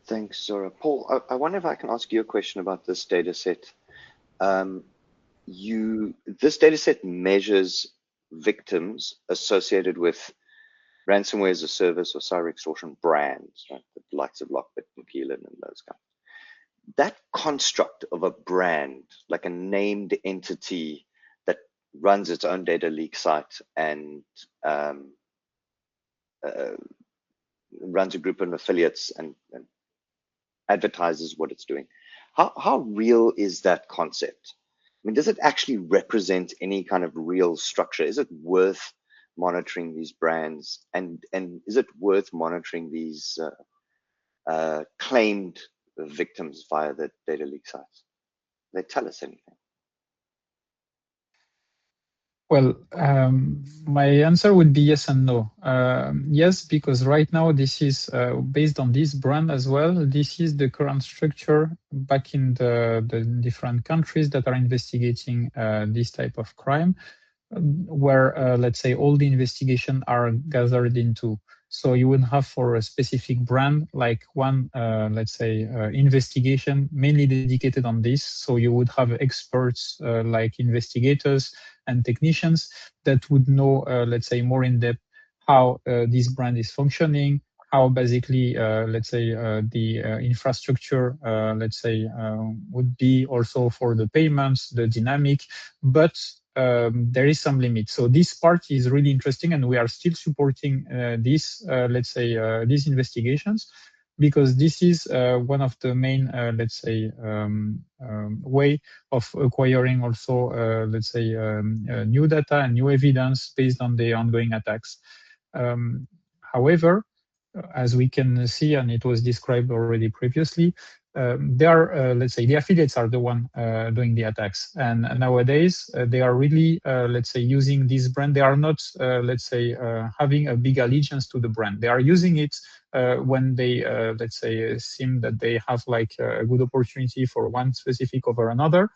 Thanks, Zora. Paul, I wonder if I can ask you a question about this data set. This data set measures victims associated with ransomware as a service or cyber extortion brands, right? The likes of Lockbit and Keelan and those guys. That construct of a brand, like a named entity that runs its own data leak site and runs a group of affiliates and advertises what it's doing. How real is that concept? I mean, does it actually represent any kind of real structure? Is it worth monitoring these brands, and is it worth monitoring these claimed victims via the data leak sites? They tell us anything? Well, my answer would be yes and no. Yes, because right now this is based on this brand as well. This is the current structure back in the different countries that are investigating this type of crime, where let's say all the investigation are gathered into. So you would have for a specific brand like one, let's say, investigation mainly dedicated on this. So you would have experts like investigators and technicians that would know, let's say, more in depth how this brand is functioning, how basically, let's say, the infrastructure, let's say, would be also for the payments, the dynamic, but there is some limit. So this part is really interesting, and we are still supporting this, let's say, these investigations, because this is one of the main, let's say, way of acquiring also, let's say, new data and new evidence based on the ongoing attacks. However, as we can see, and it was described already previously, they are, let's say, the affiliates are the one doing the attacks. And nowadays, they are really, let's say, using this brand. They are not, let's say, having a big allegiance to the brand. They are using it when they, let's say, seem that they have like a good opportunity for one specific over another.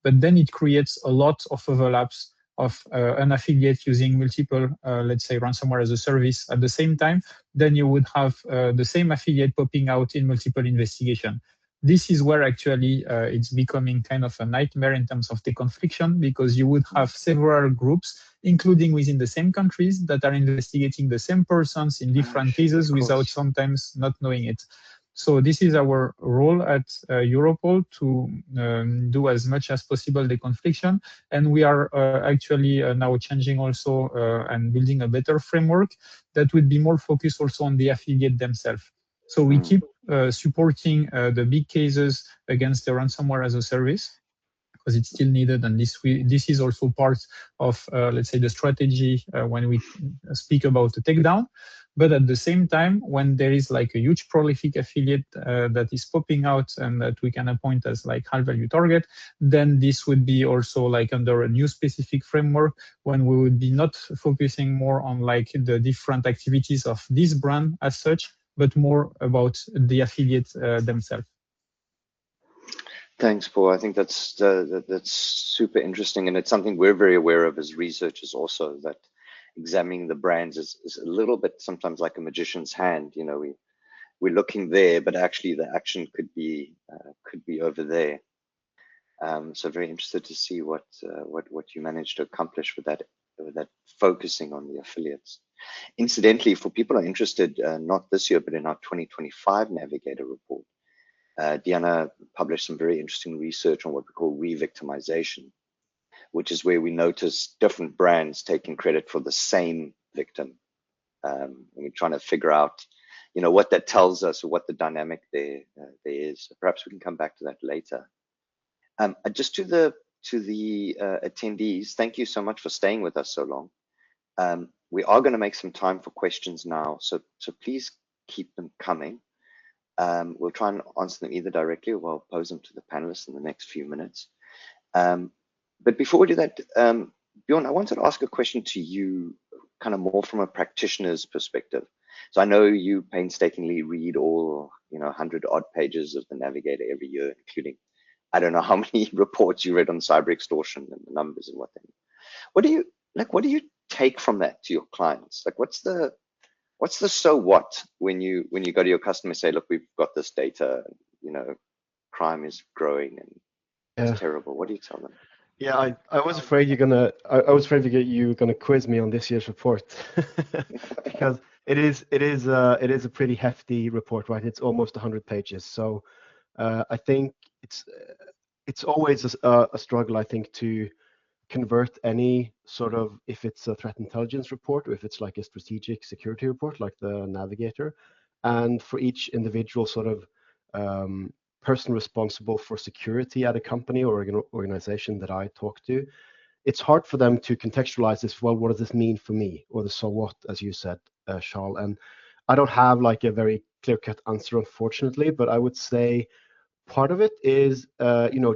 but then it creates a lot of overlaps of an affiliate using multiple, let's say, ransomware as a service at the same time. Then you would have the same affiliate popping out in multiple investigation. This is where actually it's becoming kind of a nightmare in terms of the confliction, because you would have several groups, including within the same countries, that are investigating the same persons in different cases without sometimes not knowing it. So this is our role at Europol, to do as much as possible the confliction. And we are actually now changing also and building a better framework that would be more focused also on the affiliate themselves. So we keep supporting the big cases against the ransomware as a service, because it's still needed, and this is also part of, let's say, the strategy when we speak about the takedown. But at the same time, when there is like a huge prolific affiliate that is popping out and that we can appoint as like high-value target, then this would be also like under a new specific framework, when we would be not focusing more on like the different activities of this brand as such, but more about the affiliates themselves. Thanks, Paul. I think that's super interesting, and it's something we're very aware of as researchers also, that examining the brands is a little bit sometimes like a magician's hand. You know, we're looking there, but actually the action could be over there. So very interested to see what you managed to accomplish with that focusing on the affiliates. Incidentally, for people who are interested, not this year, but in our 2025 Navigator report, Diana published some very interesting research on what we call re-victimization, which is where we notice different brands taking credit for the same victim. And we're trying to figure out, you know, what that tells us, or what the dynamic there is. Perhaps we can come back to that later. Just to the attendees, thank you so much for staying with us so long. We are going to make some time for questions now, so please keep them coming. We'll try and answer them either directly, or we'll pose them to the panelists in the next few minutes. But before we do that, Bjorn, I wanted to ask a question to you, kind of more from a practitioner's perspective. So I know you painstakingly read all, 100 odd pages of the Navigator every year, including, I don't know how many reports you read on cyber extortion and the numbers and what they mean. What do you take from that to your clients? Like, what's the so what when you go to your customer and say, look, we've got this data, crime is growing and it's terrible. What do you tell them? Yeah, I was afraid you're gonna. I was afraid you were gonna quiz me on this year's report, because it is a pretty hefty report, right? It's almost 100 pages. So I think it's always a struggle, I think, to convert any sort of, if it's a threat intelligence report, or if it's like a strategic security report like the Navigator, and for each individual sort of person responsible for security at a company or an organization that I talk to, it's hard for them to contextualize this. Well, what does this mean for me? Or the so what, as you said, Charles. And I don't have like a very clear-cut answer, unfortunately, but I would say part of it is,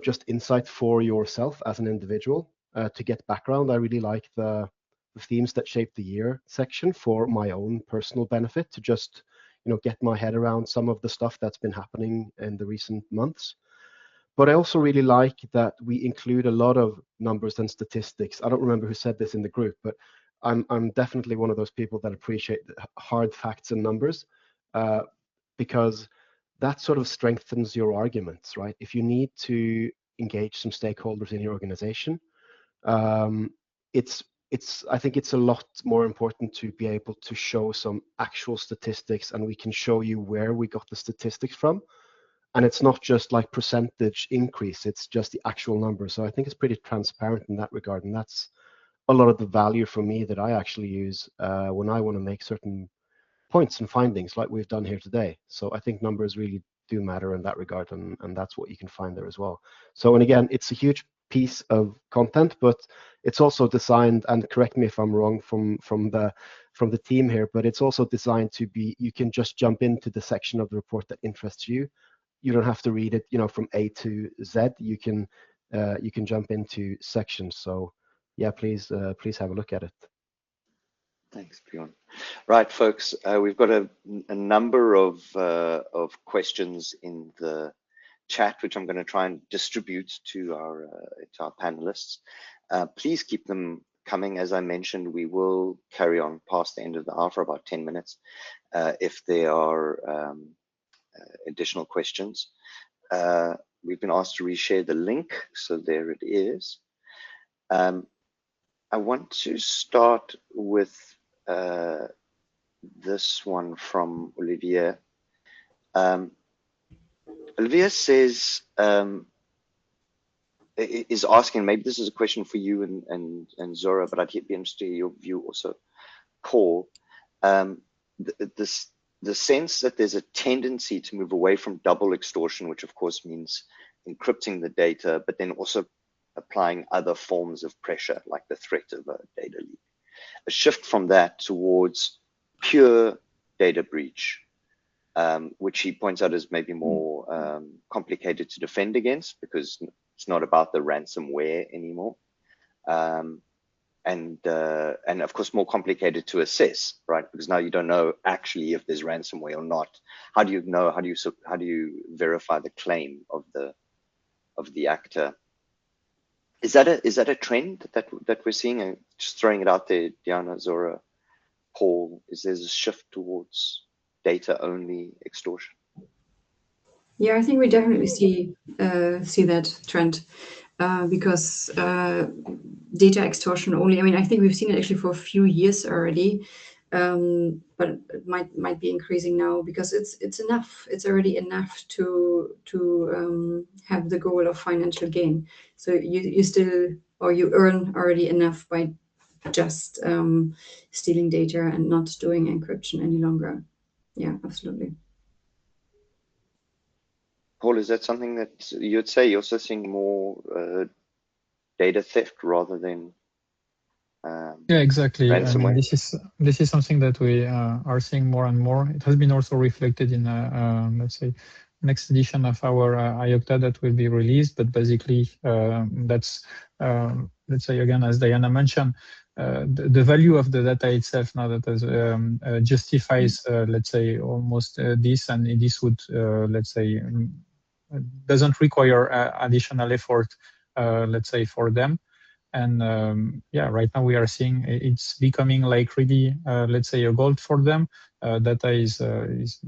just insight for yourself as an individual, to get background. I really like the themes that shape the year section for my own personal benefit, to just get my head around some of the stuff that's been happening in the recent months. But I also really like that we include a lot of numbers and statistics. I don't remember who said this in the group, but I'm definitely one of those people that appreciate hard facts and numbers, because that sort of strengthens your arguments, right? If you need to engage some stakeholders in your organization, I think it's a lot more important to be able to show some actual statistics, and we can show you where we got the statistics from. And it's not just like percentage increase, it's just the actual numbers. So I think it's pretty transparent in that regard. And that's a lot of the value for me that I actually use when I want to make certain points and findings like we've done here today. So I think numbers really do matter in that regard, and that's what you can find there as well. So, and again, it's a huge piece of content, but it's also designed, and correct me if I'm wrong from the team here, but it's also designed to be, you can just jump into the section of the report that interests you. You don't have to read it, from A to Z. You can jump into sections. So yeah, please have a look at it. Thanks, Bjorn. Right, folks, we've got a number of questions in the chat, which I'm going to try and distribute to our panelists. Please keep them coming. As I mentioned, we will carry on past the end of the hour for about 10 minutes if there are additional questions. We've been asked to reshare the link, so there it is. I want to start with this one from Olivier. Olivier says, is asking, maybe this is a question for you and Zora, but I'd be interested in your view also, Paul. The sense that there's a tendency to move away from double extortion, which of course means encrypting the data, but then also applying other forms of pressure, like the threat of a data leak. A shift from that towards pure data breach, which he points out is maybe more complicated to defend against because it's not about the ransomware anymore. And of course more complicated to assess, right? Because now you don't know actually if there's ransomware or not. How do you know? How do you verify the claim of the actor? Is that a trend that we're seeing? Just throwing it out there, Diana, Zora, Paul. Is there a shift towards data-only extortion? Yeah, I think we definitely see that trend because data extortion only. I mean, I think we've seen it actually for a few years already, but it might be increasing now because it's enough. It's already enough to have the goal of financial gain. So you still, or you earn already enough by just stealing data and not doing encryption any longer. Yeah, absolutely. Paul, is that something that you'd say you're also seeing more data theft rather than yeah, exactly. I ransomware? mean, this is something that we are seeing more and more. It has been also reflected in let's say next edition of our IOCTA that will be released. But basically, that's let's say again, as Diana mentioned, the value of the data itself now that has, justifies let's say almost this, and this would let's say doesn't require additional effort let's say for them. And yeah, right now we are seeing it's becoming like really let's say a gold for them. Data is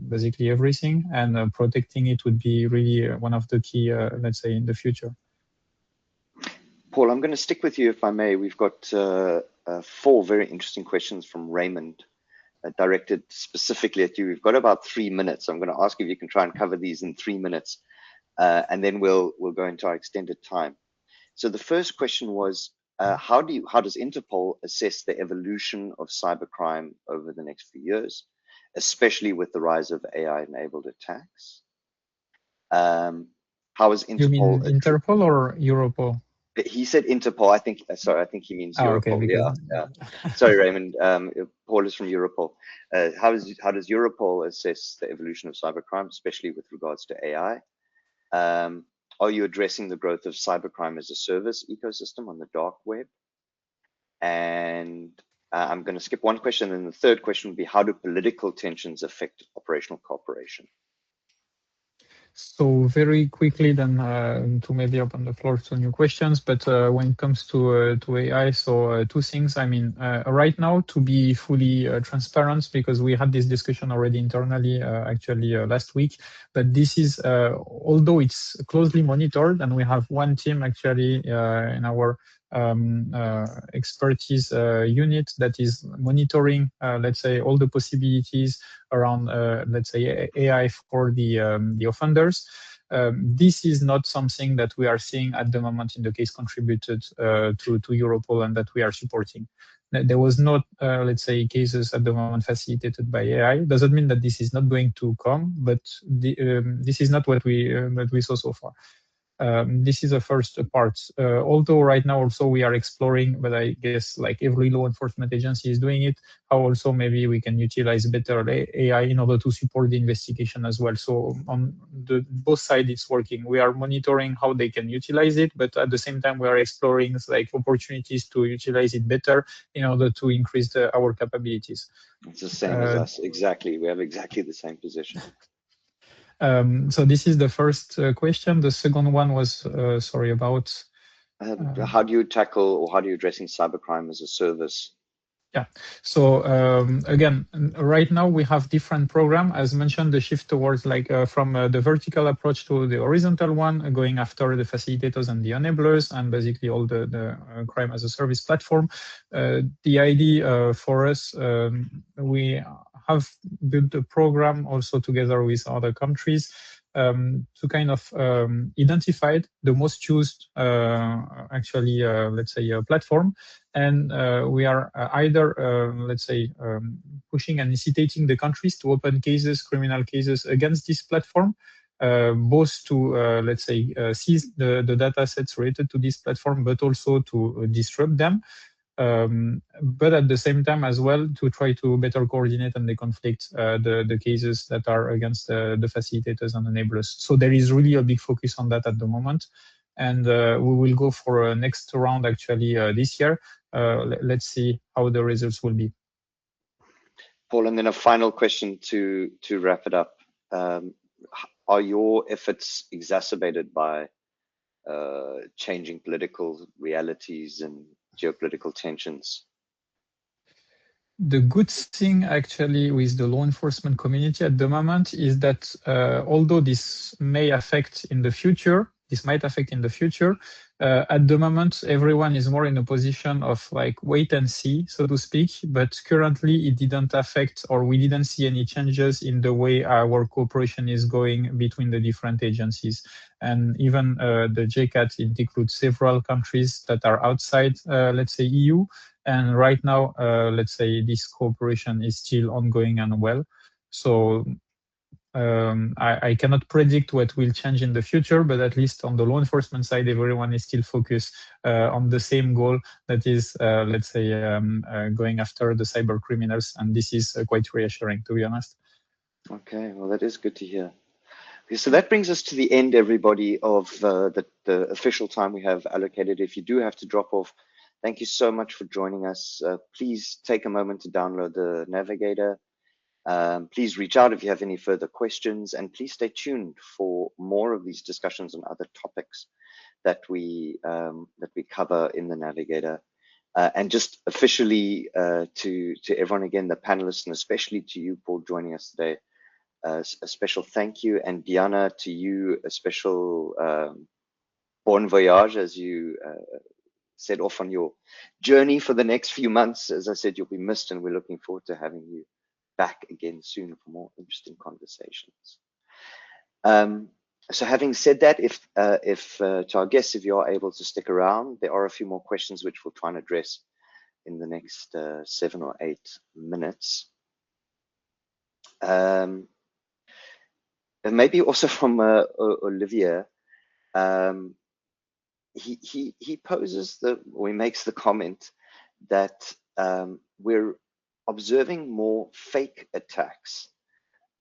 basically everything, and protecting it would be really one of the key let's say in the future. Paul, I'm going to stick with you if I may. We've got 4 very interesting questions from Raymond directed specifically at you. We've got about 3 minutes. I'm going to ask if you can try and cover these in 3 minutes, and then we'll go into our extended time. So the first question was, how does Interpol assess the evolution of cybercrime over the next few years, especially with the rise of AI-enabled attacks? How is Interpol? You mean Interpol or Europol? He said Interpol. I think he means Europol. Okay, because... yeah. Sorry, Raymond. Paul is from Europol. How does Europol assess the evolution of cybercrime, especially with regards to AI? Are you addressing the growth of cybercrime as a service ecosystem on the dark web? And I'm going to skip one question, and the third question would be, how do political tensions affect operational cooperation? So very quickly then to maybe open the floor to new questions, but when it comes to AI, so 2 things. I mean, right now, to be fully transparent, because we had this discussion already internally actually last week, but this is, although it's closely monitored, and we have one team actually in our expertise unit that is monitoring, let's say, all the possibilities around, let's say, AI for the offenders. This is not something that we are seeing at the moment in the case contributed to Europol and that we are supporting. There was not, let's say, cases at the moment facilitated by AI. Doesn't mean that this is not going to come, but this is not what we saw so far. This is the first part. Although right now also we are exploring, but I guess like every law enforcement agency is doing it, how also maybe we can utilize better AI in order to support the investigation as well. So on both sides it's working. We are monitoring how they can utilize it, but at the same time we are exploring like opportunities to utilize it better in order to increase our capabilities. It's the same as us, exactly. We have exactly the same position. So this is the first question. The second one was, sorry, about... how do you tackle, or how do you addressing cybercrime as a service? Yeah. So again, right now we have different program. As mentioned, the shift towards from the vertical approach to the horizontal one, going after the facilitators and the enablers, and basically all the crime as a service platform. The idea for us, we have built a program also together with other countries to kind of identify the most used, let's say, platform. And we are either, let's say, pushing and incitating the countries to open cases, criminal cases against this platform, both to, let's say, seize the data sets related to this platform, but also to disrupt them. But at the same time as well to try to better coordinate and deconflict the cases that are against the facilitators and enablers. So there is really a big focus on that at the moment. And we will go for a next round actually this year. Let's see how the results will be. Paul, and then a final question to wrap it up. Are your efforts exacerbated by changing political realities and geopolitical tensions? The good thing actually with the law enforcement community at the moment is that although this may affect in the future, at the moment, everyone is more in a position of like wait and see, so to speak. But currently, it didn't affect, or we didn't see any changes in the way our cooperation is going between the different agencies. And even the J-CAT includes several countries that are outside, let's say, EU. And right now, let's say this cooperation is still ongoing and well. So I cannot predict what will change in the future, but at least on the law enforcement side, everyone is still focused on the same goal, that is, let's say, going after the cyber criminals. And this is quite reassuring, to be honest. Okay, well, that is good to hear. Okay, so that brings us to the end, everybody, of the official time we have allocated. If you do have to drop off, thank you so much for joining us. Please take a moment to download the Navigator. Please reach out if you have any further questions, and please stay tuned for more of these discussions on other topics that we cover in the Navigator. And just officially to everyone again, the panelists, and especially to you, Paul, joining us today, a special thank you, and Diana, to you, a special bon voyage as you set off on your journey for the next few months. As I said, you'll be missed, and we're looking forward to having you back again soon for more interesting conversations. So having said that, if to our guests, if you are able to stick around, there are a few more questions which we'll try and address in the next 7 or 8 minutes. And maybe also from Olivier, he poses or he makes the comment that we're observing more fake attacks,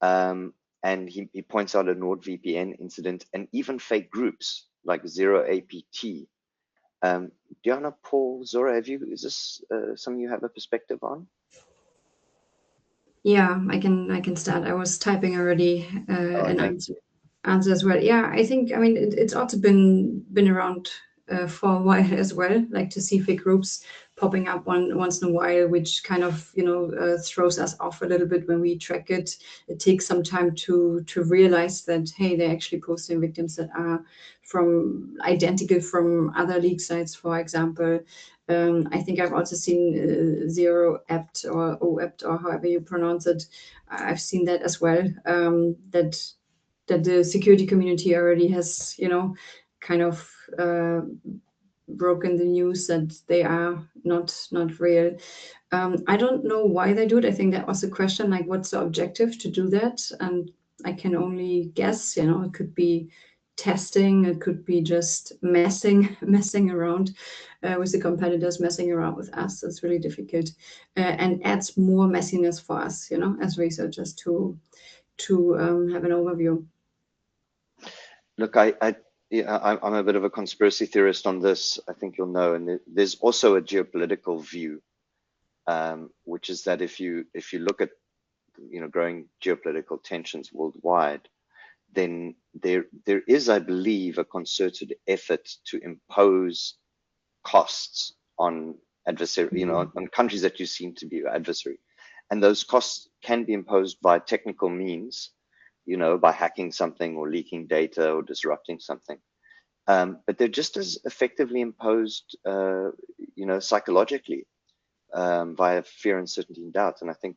and he points out a NordVPN incident and even fake groups like Zero APT. Diana, Paul, Zora, is this something you have a perspective on? Yeah, I can start. I was typing already an answer as well. Yeah, I think, I mean, it's also been around for a while as well, like to see fake groups popping up once in a while, which kind of, throws us off a little bit when we track it. It takes some time to realize that, hey, they're actually posting victims that are identical from other leak sites, for example. I think I've also seen Zero Apt or OApt, or however you pronounce it. I've seen that as well, that the security community already has, kind of broken the news that they are not real. I don't know why they do it. I think that was a question, like, what's the objective to do that? And I can only guess, it could be testing, it could be just messing around with the competitors, messing around with us. It's really difficult and adds more messiness for us, as researchers to have an overview. Look, I'm a bit of a conspiracy theorist on this. I think you'll know, and there's also a geopolitical view, which is that if you look at growing geopolitical tensions worldwide, then there is, I believe, a concerted effort to impose costs on adversary, on countries that you seem to be your adversary. And those costs can be imposed by technical means, by hacking something or leaking data or disrupting something. But they're just as effectively imposed, psychologically, via fear, uncertainty, and doubt. And I think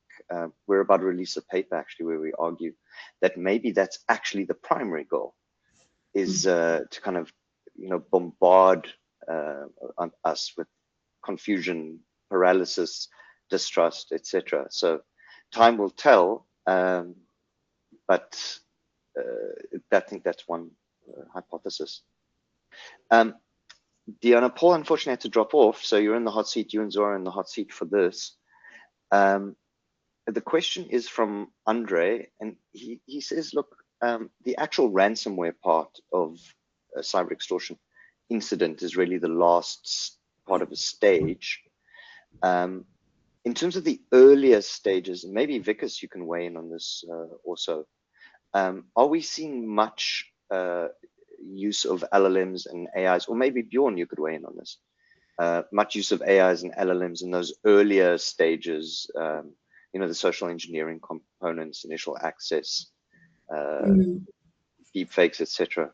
we're about to release a paper actually where we argue that maybe that's actually the primary goal, is to kind of, bombard on us with confusion, paralysis, distrust, etc. So time will tell, but I think that's one hypothesis. Diana, Paul unfortunately had to drop off, so you're in the hot seat. You and Zora are in the hot seat for this. The question is from Andre, and he says, look, the actual ransomware part of a cyber extortion incident is really the last part of a stage. In terms of the earlier stages, and maybe Vikas, you can weigh in on this also, are we seeing much use of LLMs and AIs, or maybe Bjorn, you could weigh in on this, much use of AIs and LLMs in those earlier stages, the social engineering components, initial access, deep fakes, etc.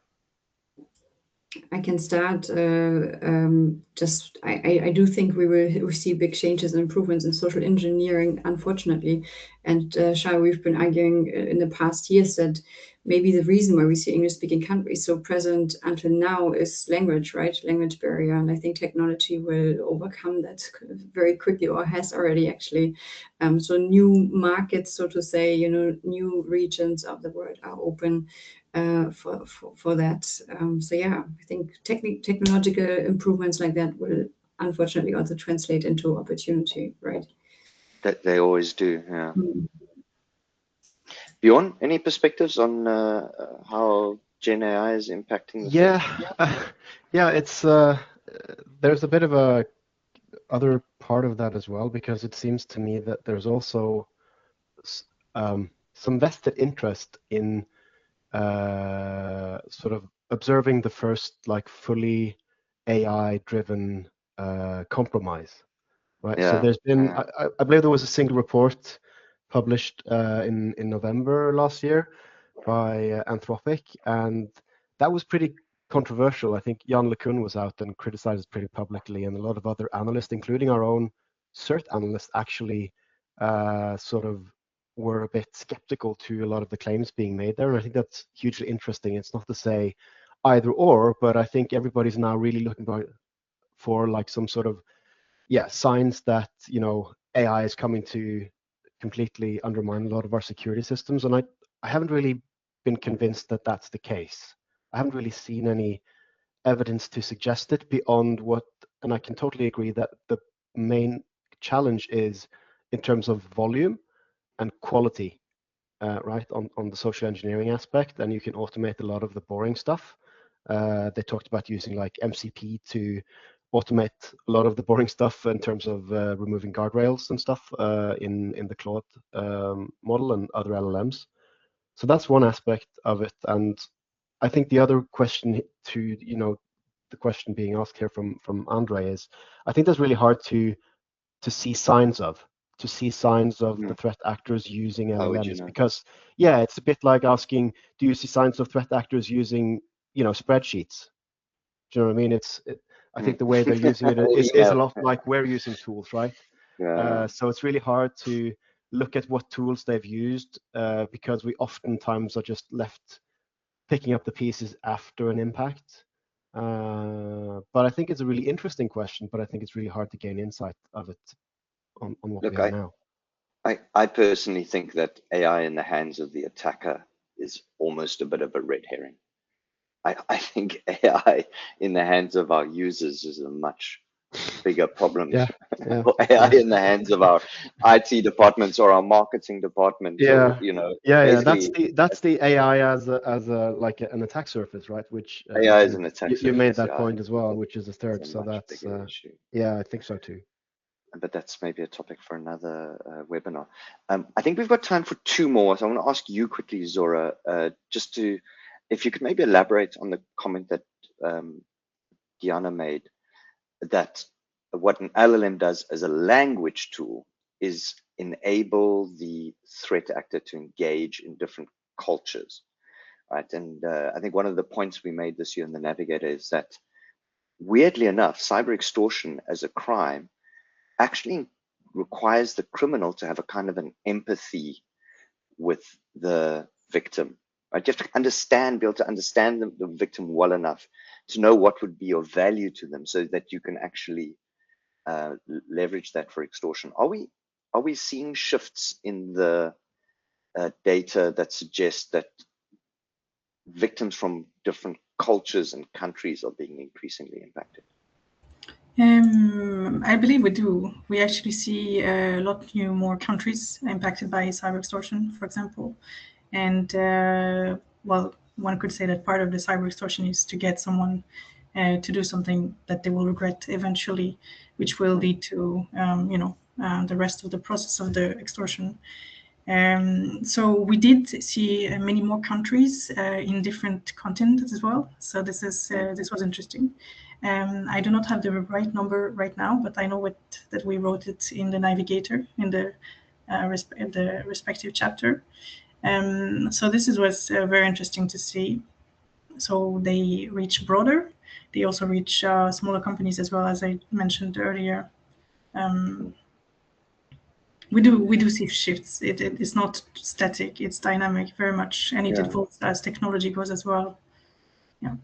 I can start. I do think we will see big changes and improvements in social engineering, unfortunately. And Shai, we've been arguing in the past years that maybe the reason why we see English-speaking countries so present until now is language, right? Language barrier. And I think technology will overcome that very quickly, or has already actually. So new markets, so to say, new regions of the world are open for that. So yeah, I think technological improvements like that will unfortunately also translate into opportunity, right? That they always do, yeah. Bjorn, any perspectives on how Gen AI is impacting the field? It's there's a bit of a other part of that as well, because it seems to me that there's also some vested interest in sort of observing the first fully AI-driven compromise, right? Yeah, so there's been, I believe there was a single report published in November last year by Anthropic, and that was pretty controversial. I think Jan LeCun was out and criticized it pretty publicly, and a lot of other analysts, including our own CERT analysts, actually sort of were a bit skeptical to a lot of the claims being made there. And I think that's hugely interesting. It's not to say either or, but I think everybody's now really looking for some sort of signs that AI is coming to completely undermine a lot of our security systems. And I haven't really been convinced that that's the case. I haven't really seen any evidence to suggest it beyond and I can totally agree that the main challenge is in terms of volume and quality, right, on the social engineering aspect, and you can automate a lot of the boring stuff. They talked about using MCP to automate a lot of the boring stuff in terms of removing guardrails and stuff in the Claude model and other LLMs. So that's one aspect of it. And I think the other question to, the question being asked here from Andre is, I think that's really hard to see signs of. The threat actors using LLMs, because it's a bit like asking, do you see signs of threat actors using spreadsheets? Do you know what I mean? I think the way they're using it is a lot like we're using tools, right? So it's really hard to look at what tools they've used because we oftentimes are just left picking up the pieces after an impact. But I think it's a really interesting question, but I think it's really hard to gain insight of it on what we have now. I personally think that AI in the hands of the attacker is almost a bit of a red herring. I think AI in the hands of our users is a much bigger problem. AI in the hands of our IT departments or our marketing department. That's the AI as an attack surface, right? Which AI is an attack surface. You made that point as well, which is a third. So that's I think so too. but that's maybe a topic for another webinar. I think we've got time for 2 more. So I want to ask you quickly, Zora, just to, if you could maybe elaborate on the comment that Diana made, that what an LLM does as a language tool is enable the threat actor to engage in different cultures, right? And I think one of the points we made this year in the Navigator is that, weirdly enough, cyber extortion as a crime actually requires the criminal to have a kind of an empathy with the victim, right? You have to understand, be able to understand the victim well enough to know what would be of value to them, so that you can actually leverage that for extortion. Are we seeing shifts in the data that suggest that victims from different cultures and countries are being increasingly impacted? I believe we do. We actually see a lot more countries impacted by cyber extortion, for example. And well, one could say that part of the cyber extortion is to get someone to do something that they will regret eventually, which will lead to the rest of the process of the extortion. So we did see many more countries in different continents as well. So this was interesting. I do not have the right number right now, but I know that we wrote it in the Navigator in the respective chapter. So this was very interesting to see. So they reach broader. They also reach smaller companies as well, as I mentioned earlier. We do see shifts. It's not static. It's dynamic very much, and it evolves as technology goes as well. Yeah.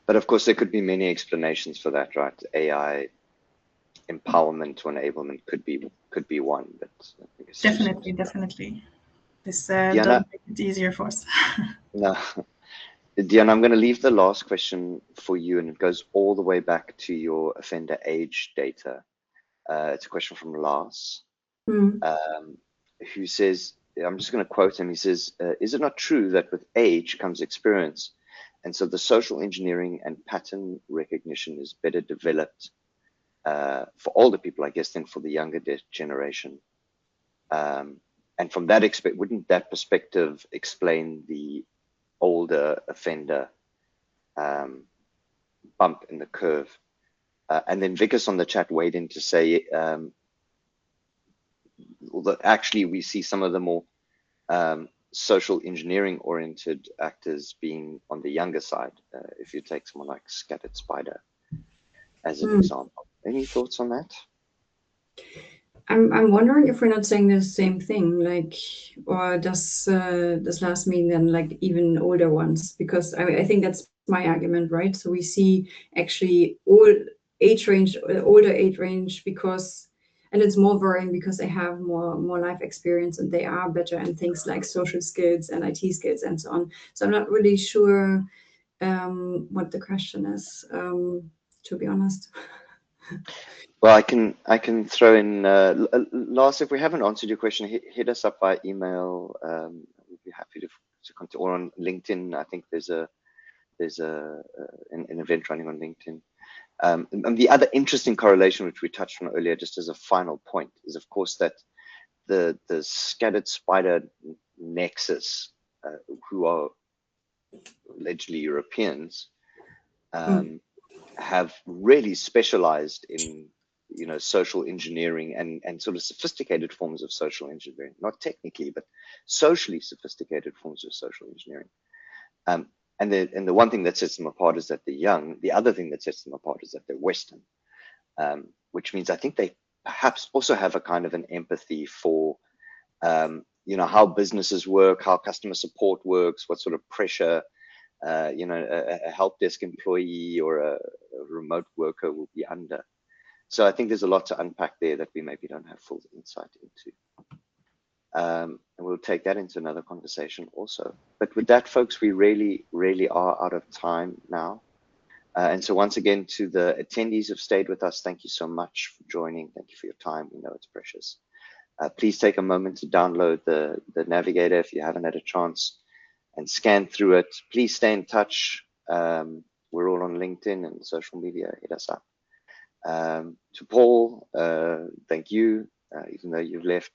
But of course, there could be many explanations for that, right? AI empowerment or enablement could be one, but I think it's definitely. This does make it easier for us. No, Diana, I'm going to leave the last question for you, and it goes all the way back to your offender age data. It's a question from Lars, who says, I'm just going to quote him. He says, "Is it not true that with age comes experience, and so the social engineering and pattern recognition is better developed for older people, I guess, than for the younger generation? And from that wouldn't that perspective explain the older offender bump in the curve?" And then Vickers on the chat weighed in to say, although actually we see some of the more social engineering oriented actors being on the younger side. If you take someone like Scattered Spider as an example. Any thoughts on that? I'm wondering if we're not saying the same thing, like, or does Lars mean then like even older ones? Because I think that's my argument, right? So we see actually older age range because, and it's more worrying because they have more life experience and they are better in things like social skills and IT skills and so on. So I'm not really sure what the question is, to be honest. Well, I can throw in, Lars, if we haven't answered your question, hit us up by email. We'd be happy to contact, or on LinkedIn. I think there's an event running on LinkedIn. And the other interesting correlation, which we touched on earlier, just as a final point, is of course that the Scattered Spider nexus, who are allegedly Europeans, have really specialized in social engineering and sort of sophisticated forms of social engineering, not technically, but socially sophisticated forms of social engineering. And the one thing that sets them apart is that they're young. The other thing that sets them apart is that they're Western, which means I think they perhaps also have a kind of an empathy for, how businesses work, how customer support works, what sort of pressure, a help desk employee or a remote worker will be under. So I think there's a lot to unpack there that we maybe don't have full insight into. And we'll take that into another conversation also. But with that, folks, we really, really are out of time now. And so once again, to the attendees who've stayed with us, thank you so much for joining. Thank you for your time. We know it's precious. Please take a moment to download the Navigator if you haven't had a chance and scan through it. Please stay in touch. We're all on LinkedIn and social media. Hit us up. To Paul, thank you, even though you've left.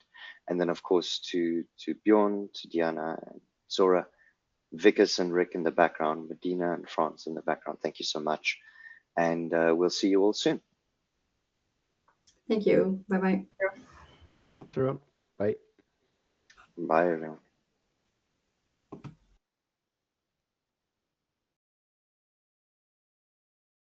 And then, of course, to Bjorn, to Diana, and Zora, Vickers and Rick in the background, Medina and France in the background. Thank you so much. And we'll see you all soon. Thank you. Bye-bye. Everyone. Bye. Bye, everyone.